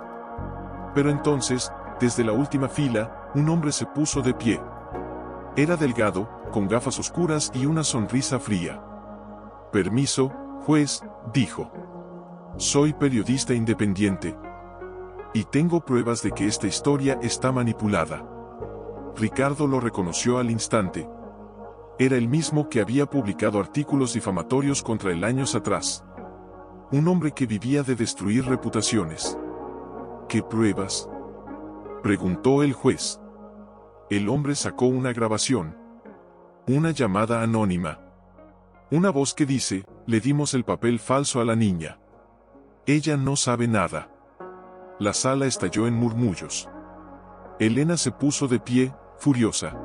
Pero entonces, desde la última fila, un hombre se puso de pie. Era delgado, con gafas oscuras y una sonrisa fría. «Permiso, juez», dijo. «Soy periodista independiente. Y tengo pruebas de que esta historia está manipulada». Ricardo lo reconoció al instante. Era el mismo que había publicado artículos difamatorios contra él años atrás. Un hombre que vivía de destruir reputaciones. «¿Qué pruebas?», preguntó el juez. El hombre sacó una grabación. Una llamada anónima. Una voz que dice, «Le dimos el papel falso a la niña. Ella no sabe nada». La sala estalló en murmullos. Elena se puso de pie, furiosa.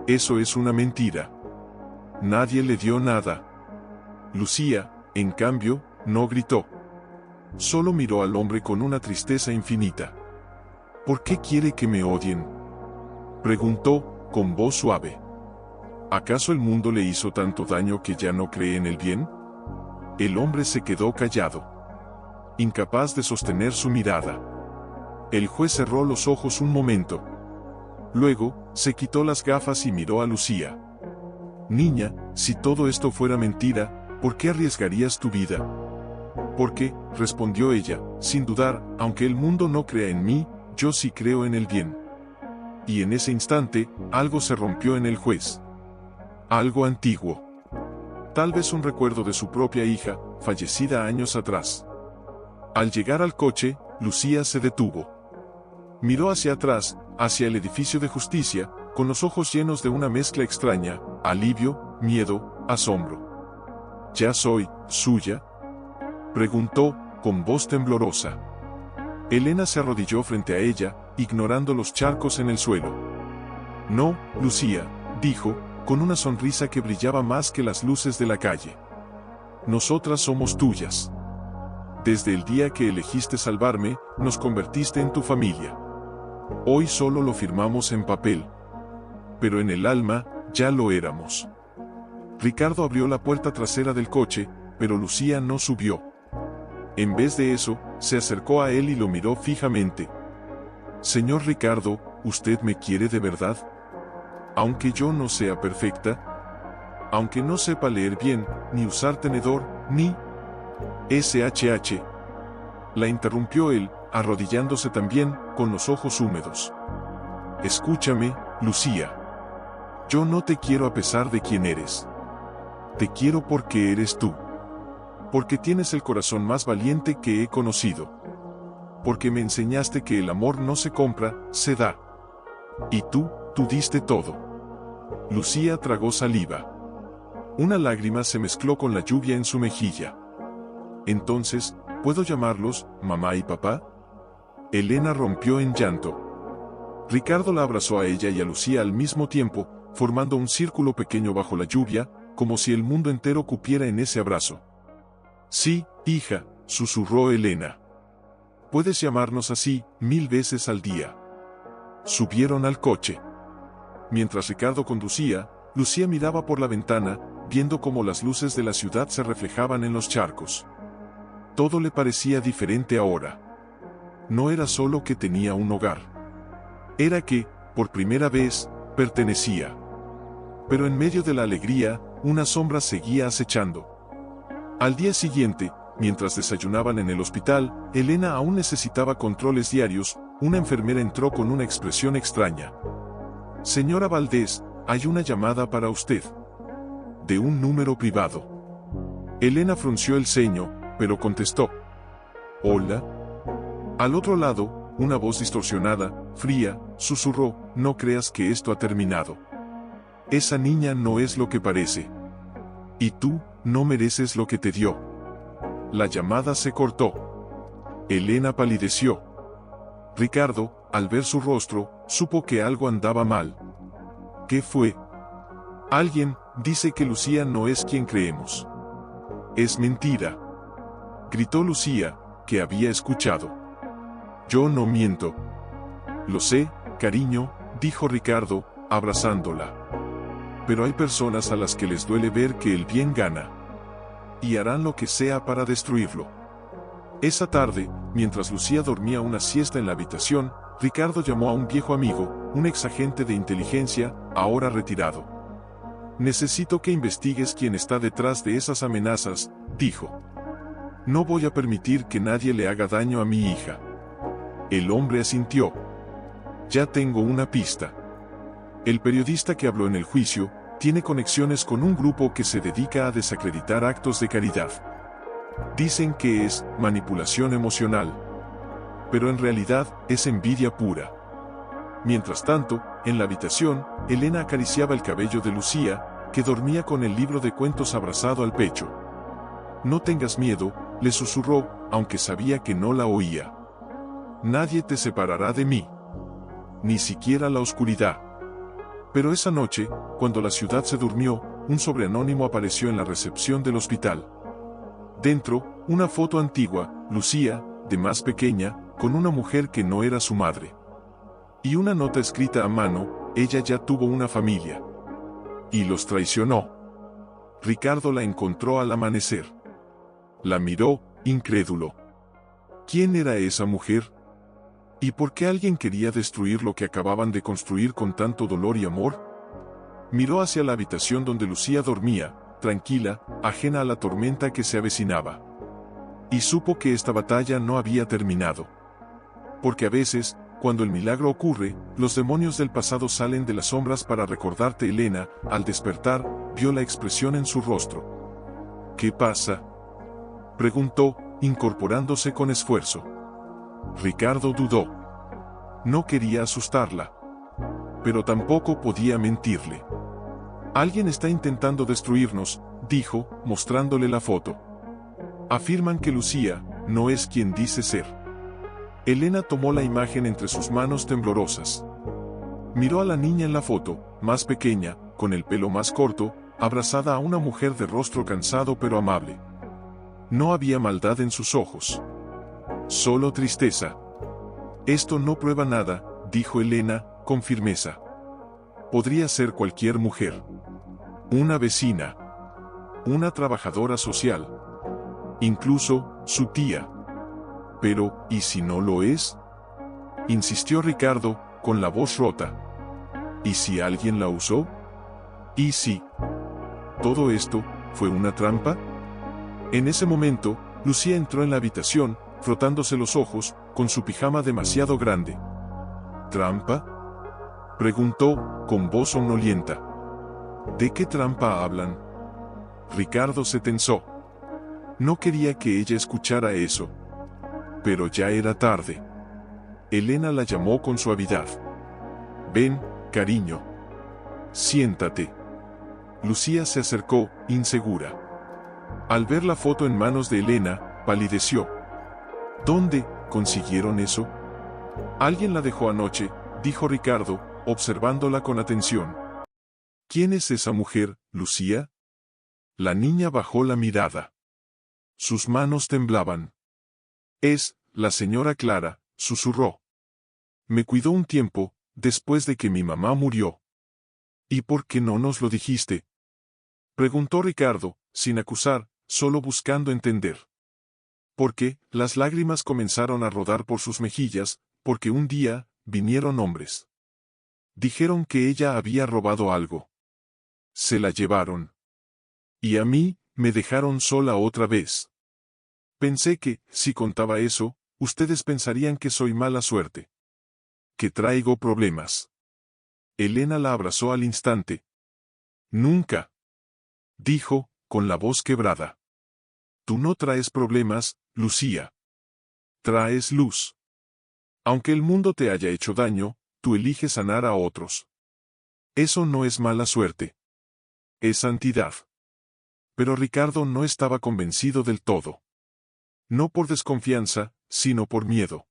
«Eso es una mentira. Nadie le dio nada». Lucía, en cambio, no gritó. Solo miró al hombre con una tristeza infinita. «¿Por qué quiere que me odien?», preguntó, con voz suave. ¿Acaso el mundo le hizo tanto daño que ya no cree en el bien? El hombre se quedó callado, incapaz de sostener su mirada. El juez cerró los ojos un momento. Luego, se quitó las gafas y miró a Lucía. «Niña, si todo esto fuera mentira, ¿por qué arriesgarías tu vida?». «Porque», respondió ella, sin dudar, «aunque el mundo no crea en mí, yo sí creo en el bien». Y en ese instante, algo se rompió en el juez. Algo antiguo. Tal vez un recuerdo de su propia hija, fallecida años atrás. Al llegar al coche, Lucía se detuvo. Miró hacia atrás, hacia el edificio de justicia, con los ojos llenos de una mezcla extraña, alivio, miedo, asombro. «¿Ya soy suya?», preguntó, con voz temblorosa. Elena se arrodilló frente a ella, ignorando los charcos en el suelo. «No, Lucía», dijo, con una sonrisa que brillaba más que las luces de la calle. nosotras somos tuyas. Desde el día que elegiste salvarme, nos convertiste en tu familia. Hoy solo lo firmamos en papel. Pero en el alma, ya lo éramos. Ricardo abrió la puerta trasera del coche, pero Lucía no subió. En vez de eso, se acercó a él y lo miró fijamente. Señor Ricardo, ¿usted me quiere de verdad? Aunque yo no sea perfecta, aunque no sepa leer bien, ni usar tenedor, ni... SHH. La interrumpió él, arrodillándose también, con los ojos húmedos. Escúchame, Lucía. Yo no te quiero a pesar de quién eres. Te quiero porque eres tú. Porque tienes el corazón más valiente que he conocido. Porque me enseñaste que el amor no se compra, se da. Y tú diste todo. Lucía tragó saliva. Una lágrima se mezcló con la lluvia en su mejilla. Entonces, ¿puedo llamarlos, mamá y papá? Elena rompió en llanto. Ricardo la abrazó a ella y a Lucía al mismo tiempo, formando un círculo pequeño bajo la lluvia, como si el mundo entero cupiera en ese abrazo. Sí, hija, susurró Elena. Puedes llamarnos así, 1000 veces al día. Subieron al coche. Mientras Ricardo conducía, Lucía miraba por la ventana, viendo cómo las luces de la ciudad se reflejaban en los charcos. Todo le parecía diferente ahora. No era solo que tenía un hogar. Era que, por primera vez, pertenecía. Pero en medio de la alegría, una sombra seguía acechando. Al día siguiente, mientras desayunaban en el hospital, Elena aún necesitaba controles diarios. Una enfermera entró con una expresión extraña. Señora Valdés, hay una llamada para usted. De un número privado. Elena frunció el ceño, pero contestó. ¿Hola? Al otro lado, una voz distorsionada, fría, susurró, no creas que esto ha terminado. Esa niña no es lo que parece. Y tú, no mereces lo que te dio. La llamada se cortó. Elena palideció. Ricardo, al ver su rostro, supo que algo andaba mal. ¿Qué fue? Alguien dice que Lucía no es quien creemos. Es mentira. Gritó Lucía, que había escuchado. Yo no miento. Lo sé, cariño, dijo Ricardo, abrazándola. Pero hay personas a las que les duele ver que el bien gana. Y harán lo que sea para destruirlo. Esa tarde, mientras Lucía dormía una siesta en la habitación, Ricardo llamó a un viejo amigo, un exagente de inteligencia, ahora retirado. Necesito que investigues quién está detrás de esas amenazas, dijo. No voy a permitir que nadie le haga daño a mi hija. El hombre asintió. Ya tengo una pista. El periodista que habló en el juicio, tiene conexiones con un grupo que se dedica a desacreditar actos de caridad. Dicen que es manipulación emocional. Pero en realidad, es envidia pura. Mientras tanto, en la habitación, Elena acariciaba el cabello de Lucía, que dormía con el libro de cuentos abrazado al pecho. No tengas miedo, le susurró, aunque sabía que no la oía. Nadie te separará de mí. Ni siquiera la oscuridad. Pero esa noche, cuando la ciudad se durmió, un sobreanónimo apareció en la recepción del hospital. Dentro, una foto antigua, Lucía, de más pequeña, con una mujer que no era su madre. Y una nota escrita a mano, ella ya tuvo una familia. Y los traicionó. Ricardo la encontró al amanecer. La miró, incrédulo. ¿Quién era esa mujer? ¿Y por qué alguien quería destruir lo que acababan de construir con tanto dolor y amor? Miró hacia la habitación donde Lucía dormía, tranquila, ajena a la tormenta que se avecinaba. Y supo que esta batalla no había terminado. Porque a veces, cuando el milagro ocurre, los demonios del pasado salen de las sombras para recordarte. Elena, al despertar, vio la expresión en su rostro. ¿Qué pasa?, preguntó, incorporándose con esfuerzo. Ricardo dudó. No quería asustarla. Pero tampoco podía mentirle. Alguien está intentando destruirnos, dijo, mostrándole la foto. Afirman que Lucía no es quien dice ser. Elena tomó la imagen entre sus manos temblorosas. Miró a la niña en la foto, más pequeña, con el pelo más corto, abrazada a una mujer de rostro cansado pero amable. No había maldad en sus ojos. Solo tristeza. Esto no prueba nada, dijo Elena, con firmeza. Podría ser cualquier mujer. Una vecina. Una trabajadora social. Incluso, su tía. Pero, ¿y si no lo es? Insistió Ricardo, con la voz rota. ¿Y si alguien la usó? ¿Y si todo esto fue una trampa? En ese momento, Lucía entró en la habitación, frotándose los ojos, con su pijama demasiado grande. ¿Trampa?, preguntó, con voz somnolienta. ¿De qué trampa hablan? Ricardo se tensó. No quería que ella escuchara eso. Pero ya era tarde. Elena la llamó con suavidad. Ven, cariño. Siéntate. Lucía se acercó, insegura. Al ver la foto en manos de Elena, palideció. ¿Dónde consiguieron eso? Alguien la dejó anoche, dijo Ricardo, observándola con atención. ¿Quién es esa mujer, Lucía? La niña bajó la mirada. Sus manos temblaban. Es la señora Clara, susurró. Me cuidó un tiempo, después de que mi mamá murió. ¿Y por qué no nos lo dijiste?, preguntó Ricardo, sin acusar, solo buscando entender. Porque las lágrimas comenzaron a rodar por sus mejillas, porque un día vinieron hombres. Dijeron que ella había robado algo. Se la llevaron. Y a mí, me dejaron sola otra vez. Pensé que, si contaba eso, ustedes pensarían que soy mala suerte. Que traigo problemas. Elena la abrazó al instante. Nunca. Dijo, con la voz quebrada. Tú no traes problemas, Lucía. Traes luz. Aunque el mundo te haya hecho daño, tú eliges sanar a otros. Eso no es mala suerte. Es santidad. Pero Ricardo no estaba convencido del todo. No por desconfianza, sino por miedo.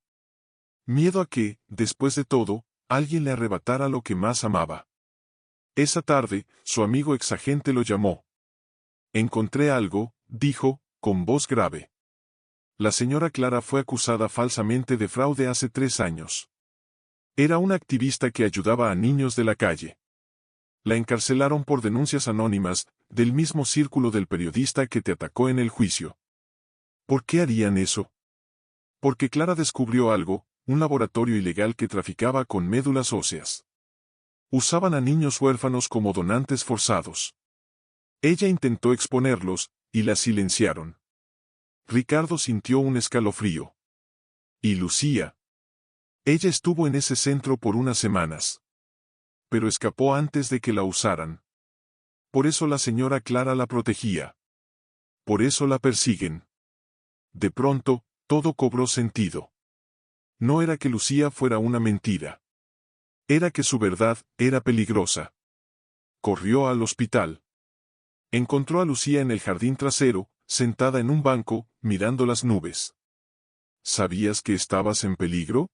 Miedo a que, después de todo, alguien le arrebatara lo que más amaba. Esa tarde, su amigo exagente lo llamó. Encontré algo, dijo, con voz grave. La señora Clara fue acusada falsamente de fraude hace 3 años. Era una activista que ayudaba a niños de la calle. La encarcelaron por denuncias anónimas, del mismo círculo del periodista que te atacó en el juicio. ¿Por qué harían eso? Porque Clara descubrió algo, un laboratorio ilegal que traficaba con médulas óseas. Usaban a niños huérfanos como donantes forzados. Ella intentó exponerlos, y la silenciaron. Ricardo sintió un escalofrío. ¿Y Lucía? Ella estuvo en ese centro por unas semanas. Pero escapó antes de que la usaran. Por eso la señora Clara la protegía. Por eso la persiguen. De pronto, todo cobró sentido. No era que Lucía fuera una mentira. Era que su verdad era peligrosa. Corrió al hospital. Encontró a Lucía en el jardín trasero, sentada en un banco, mirando las nubes. ¿Sabías que estabas en peligro?,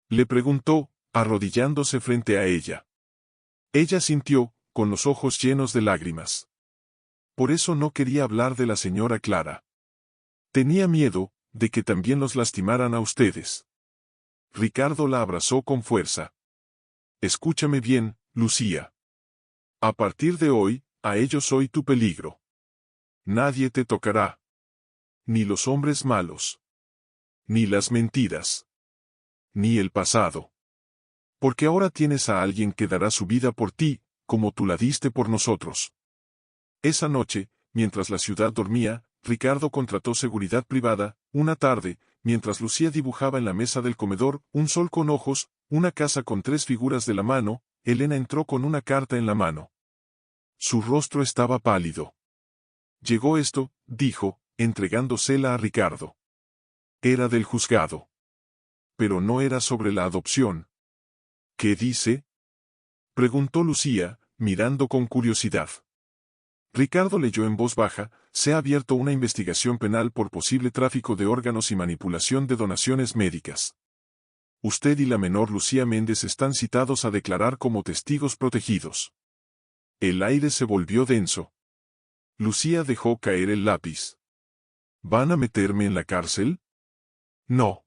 le preguntó, arrodillándose frente a ella. Ella sintió, con los ojos llenos de lágrimas. Por eso no quería hablar de la señora Clara. Tenía miedo, de que también los lastimaran a ustedes. Ricardo la abrazó con fuerza. Escúchame bien, Lucía. A partir de hoy, a ellos soy tu peligro. Nadie te tocará. Ni los hombres malos. Ni las mentiras. Ni el pasado. Porque ahora tienes a alguien que dará su vida por ti, como tú la diste por nosotros. Esa noche, mientras la ciudad dormía, Ricardo contrató seguridad privada. Una tarde, mientras Lucía dibujaba en la mesa del comedor un sol con ojos, una casa con 3 figuras de la mano, Elena entró con una carta en la mano. Su rostro estaba pálido. Llegó esto, dijo, entregándosela a Ricardo. Era del juzgado. Pero no era sobre la adopción. ¿Qué dice?, preguntó Lucía, mirando con curiosidad. Ricardo leyó en voz baja: se ha abierto una investigación penal por posible tráfico de órganos y manipulación de donaciones médicas. Usted y la menor Lucía Méndez están citados a declarar como testigos protegidos. El aire se volvió denso. Lucía dejó caer el lápiz. ¿Van a meterme en la cárcel? No,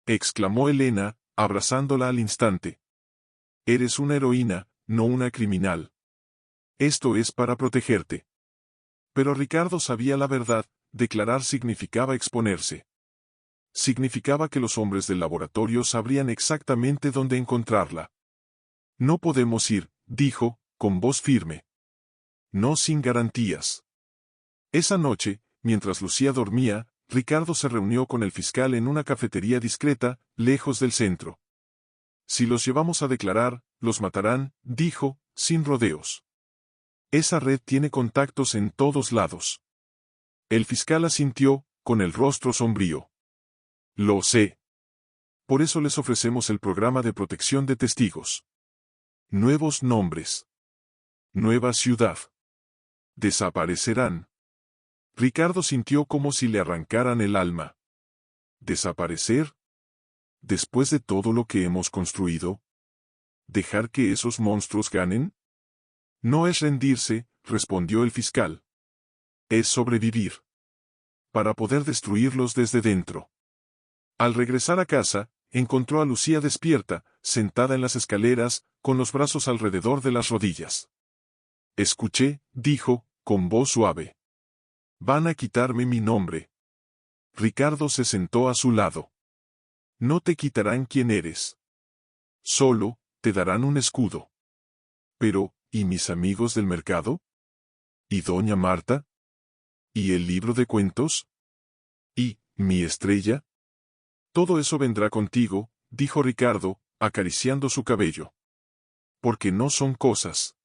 exclamó Elena, abrazándola al instante. Eres una heroína, no una criminal. Esto es para protegerte. Pero Ricardo sabía la verdad, declarar significaba exponerse. Significaba que los hombres del laboratorio sabrían exactamente dónde encontrarla. No podemos ir, dijo, con voz firme. No sin garantías. Esa noche, mientras Lucía dormía, Ricardo se reunió con el fiscal en una cafetería discreta, lejos del centro. Si los llevamos a declarar, los matarán, dijo, sin rodeos. Esa red tiene contactos en todos lados. El fiscal asintió, con el rostro sombrío. Lo sé. Por eso les ofrecemos el programa de protección de testigos. Nuevos nombres. Nueva ciudad. Desaparecerán. Ricardo sintió como si le arrancaran el alma. ¿Desaparecer? Después de todo lo que hemos construido. ¿Dejar que esos monstruos ganen? No es rendirse, respondió el fiscal. Es sobrevivir. Para poder destruirlos desde dentro. Al regresar a casa, encontró a Lucía despierta, sentada en las escaleras, con los brazos alrededor de las rodillas. Escuché, dijo, con voz suave. Van a quitarme mi nombre. Ricardo se sentó a su lado. No te quitarán quién eres. Solo, te darán un escudo. Pero, ¿y mis amigos del mercado? ¿Y doña Marta? ¿Y el libro de cuentos? ¿Y mi estrella? Todo eso vendrá contigo, dijo Ricardo, acariciando su cabello. Porque no son cosas.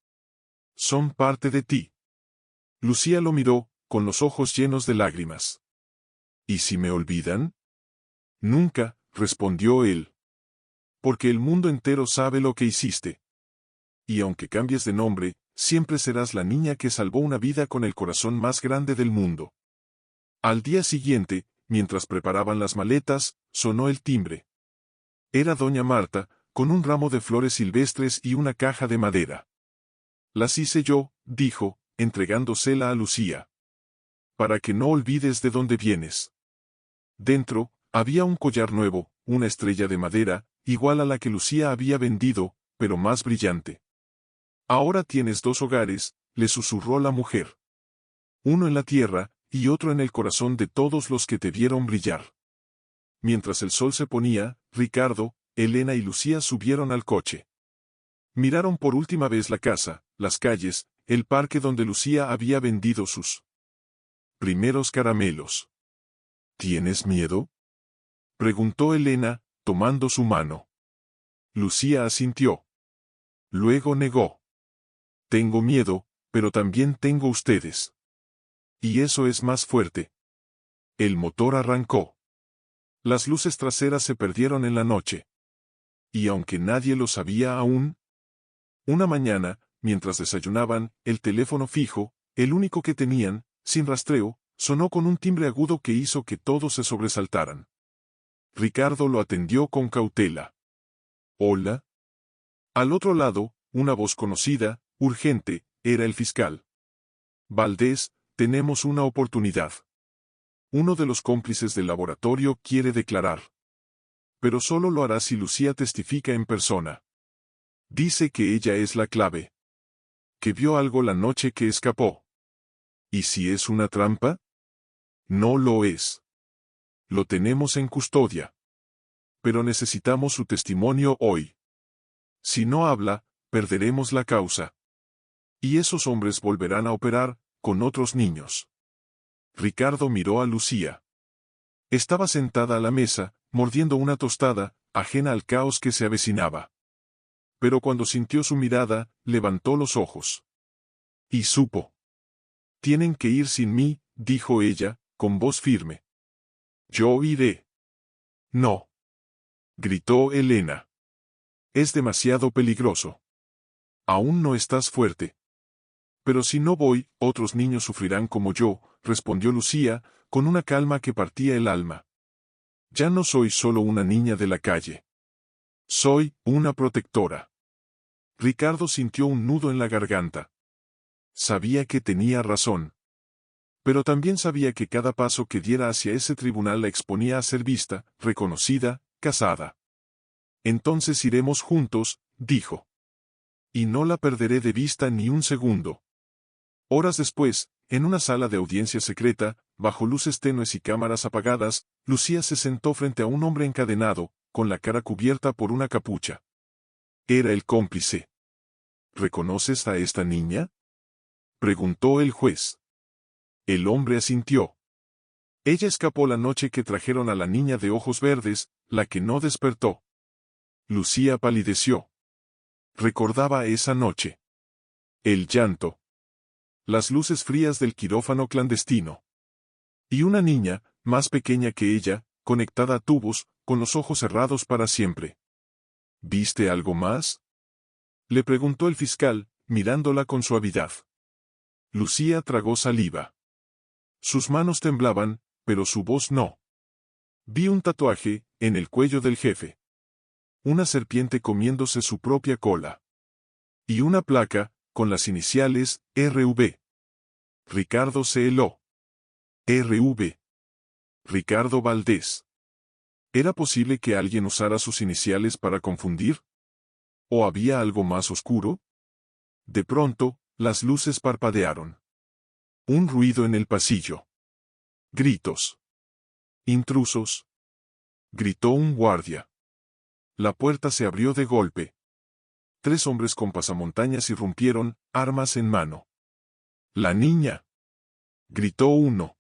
Son parte de ti. Lucía lo miró, con los ojos llenos de lágrimas. ¿Y si me olvidan? Nunca, respondió él. Porque el mundo entero sabe lo que hiciste. Y aunque cambies de nombre, siempre serás la niña que salvó una vida con el corazón más grande del mundo. Al día siguiente, mientras preparaban las maletas, sonó el timbre. Era doña Marta, con un ramo de flores silvestres y una caja de madera. Las hice yo, dijo, entregándosela a Lucía. Para que no olvides de dónde vienes. Dentro, había un collar nuevo, una estrella de madera, igual a la que Lucía había vendido, pero más brillante. Ahora tienes dos hogares, le susurró la mujer. Uno en la tierra, y otro en el corazón de todos los que te vieron brillar. Mientras el sol se ponía, Ricardo, Elena y Lucía subieron al coche. Miraron por última vez la casa, las calles, el parque donde Lucía había vendido sus primeros caramelos. ¿Tienes miedo? Preguntó Elena, tomando su mano. Lucía asintió. Luego negó. Tengo miedo, pero también tengo ustedes. Y eso es más fuerte. El motor arrancó. Las luces traseras se perdieron en la noche. Y aunque nadie lo sabía aún, una mañana, mientras desayunaban, el teléfono fijo, el único que tenían, sin rastreo, sonó con un timbre agudo que hizo que todos se sobresaltaran. Ricardo lo atendió con cautela. ¿Hola? Al otro lado, una voz conocida, urgente, era el fiscal. Valdés, tenemos una oportunidad. Uno de los cómplices del laboratorio quiere declarar. Pero solo lo hará si Lucía testifica en persona. Dice que ella es la clave. Que vio algo la noche que escapó. ¿Y si es una trampa? No lo es. Lo tenemos en custodia. Pero necesitamos su testimonio hoy. Si no habla, perderemos la causa. Y esos hombres volverán a operar, con otros niños. Ricardo miró a Lucía. Estaba sentada a la mesa, mordiendo una tostada, ajena al caos que se avecinaba. Pero cuando sintió su mirada, levantó los ojos. Y supo. Tienen que ir sin mí, dijo ella, con voz firme. Yo iré. No. Gritó Elena. Es demasiado peligroso. Aún no estás fuerte. Pero si no voy, otros niños sufrirán como yo, respondió Lucía, con una calma que partía el alma. Ya no soy solo una niña de la calle. Soy una protectora. Ricardo sintió un nudo en la garganta. Sabía que tenía razón. Pero también sabía que cada paso que diera hacia ese tribunal la exponía a ser vista, reconocida, casada. Entonces iremos juntos, dijo. Y no la perderé de vista ni un segundo. Horas después, en una sala de audiencia secreta, bajo luces tenues y cámaras apagadas, Lucía se sentó frente a un hombre encadenado, con la cara cubierta por una capucha. Era el cómplice. ¿Reconoces a esta niña?, preguntó el juez. El hombre asintió. Ella escapó la noche que trajeron a la niña de ojos verdes, la que no despertó. Lucía palideció. Recordaba esa noche. El llanto. Las luces frías del quirófano clandestino. Y una niña, más pequeña que ella, conectada a tubos, con los ojos cerrados para siempre. ¿Viste algo más?, le preguntó el fiscal, mirándola con suavidad. Lucía tragó saliva. Sus manos temblaban, pero su voz no. Vi un tatuaje, en el cuello del jefe. Una serpiente comiéndose su propia cola. Y una placa, con las iniciales, RV. Ricardo C.L.O. RV. Ricardo Valdés. ¿Era posible que alguien usara sus iniciales para confundir? ¿O había algo más oscuro? De pronto, las luces parpadearon. Un ruido en el pasillo. Gritos. Intrusos. Gritó un guardia. La puerta se abrió de golpe. 3 hombres con pasamontañas irrumpieron, armas en mano. «¡La niña!», gritó uno.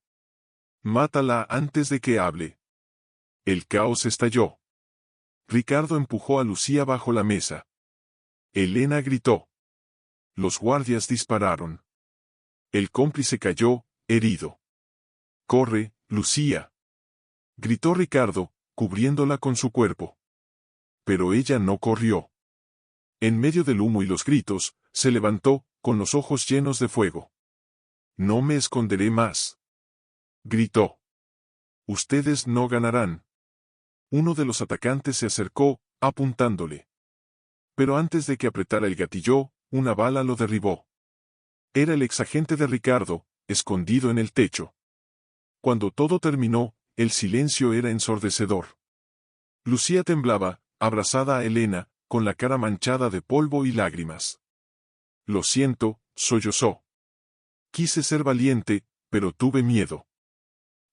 «Mátala antes de que hable». El caos estalló. Ricardo empujó a Lucía bajo la mesa. Elena gritó. Los guardias dispararon. El cómplice cayó, herido. «¡Corre, Lucía!», gritó Ricardo, cubriéndola con su cuerpo. Pero ella no corrió. En medio del humo y los gritos, se levantó, con los ojos llenos de fuego. «No me esconderé más», gritó. «Ustedes no ganarán». Uno de los atacantes se acercó, apuntándole. Pero antes de que apretara el gatillo, una bala lo derribó. Era el exagente de Ricardo, escondido en el techo. Cuando todo terminó, el silencio era ensordecedor. Lucía temblaba, abrazada a Elena, con la cara manchada de polvo y lágrimas. «Lo siento», sollozó. «Quise ser valiente, pero tuve miedo».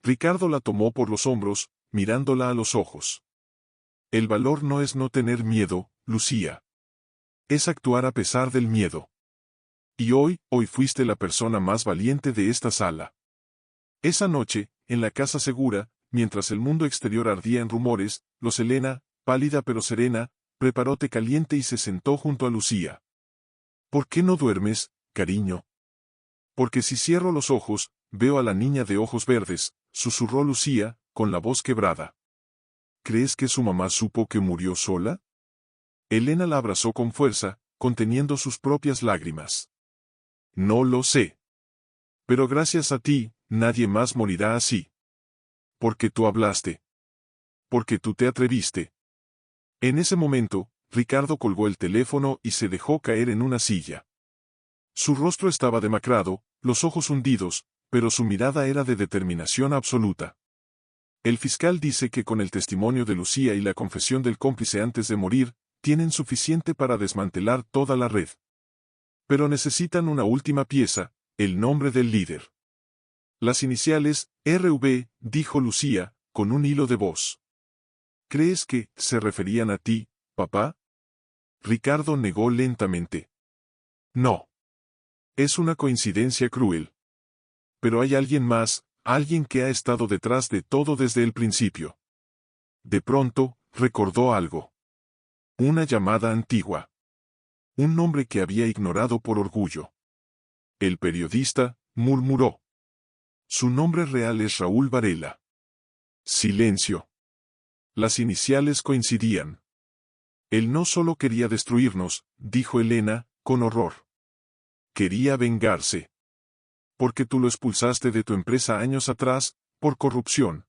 Ricardo la tomó por los hombros, mirándola a los ojos. «El valor no es no tener miedo, Lucía. Es actuar a pesar del miedo. Y hoy fuiste la persona más valiente de esta sala». Esa noche, en la casa segura, mientras el mundo exterior ardía en rumores, Elena, pálida pero serena, preparó té caliente y se sentó junto a Lucía. «¿Por qué no duermes, cariño?». «Porque si cierro los ojos, veo a la niña de ojos verdes», susurró Lucía, con la voz quebrada. «¿Crees que su mamá supo que murió sola?». Elena la abrazó con fuerza, conteniendo sus propias lágrimas. «No lo sé. Pero gracias a ti, nadie más morirá así. Porque tú hablaste. Porque tú te atreviste». En ese momento, Ricardo colgó el teléfono y se dejó caer en una silla. Su rostro estaba demacrado, los ojos hundidos, pero su mirada era de determinación absoluta. El fiscal dice que con el testimonio de Lucía y la confesión del cómplice antes de morir, tienen suficiente para desmantelar toda la red. Pero necesitan una última pieza, el nombre del líder. «Las iniciales, RV», dijo Lucía, con un hilo de voz. «¿Crees que se referían a ti, papá?». Ricardo negó lentamente. «No. Es una coincidencia cruel. Pero hay alguien más, alguien que ha estado detrás de todo desde el principio». De pronto, recordó algo. Una llamada antigua. Un nombre que había ignorado por orgullo. El periodista, murmuró. «Su nombre real es Raúl Varela». Silencio. Las iniciales coincidían. «Él no solo quería destruirnos», dijo Elena, con horror. «Quería vengarse. Porque tú lo expulsaste de tu empresa años atrás, por corrupción».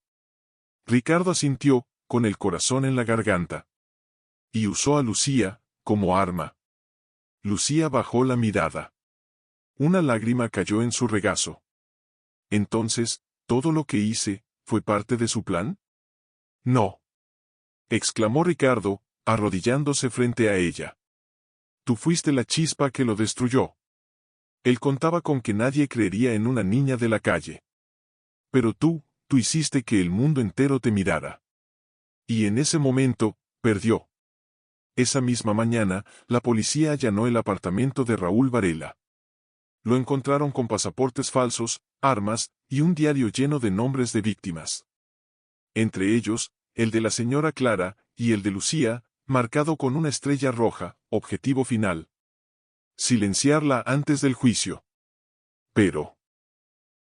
Ricardo asintió, con el corazón en la garganta. «Y usó a Lucía, como arma». Lucía bajó la mirada. Una lágrima cayó en su regazo. Entonces, ¿todo lo que hice fue parte de su plan? No, exclamó Ricardo, arrodillándose frente a ella. Tú fuiste la chispa que lo destruyó. Él contaba con que nadie creería en una niña de la calle. Pero tú hiciste que el mundo entero te mirara. Y en ese momento, perdió. Esa misma mañana, la policía allanó el apartamento de Raúl Varela. Lo encontraron con pasaportes falsos, armas, y un diario lleno de nombres de víctimas. Entre ellos, el de la señora Clara, y el de Lucía, marcado con una estrella roja, objetivo final. Silenciarla antes del juicio. Pero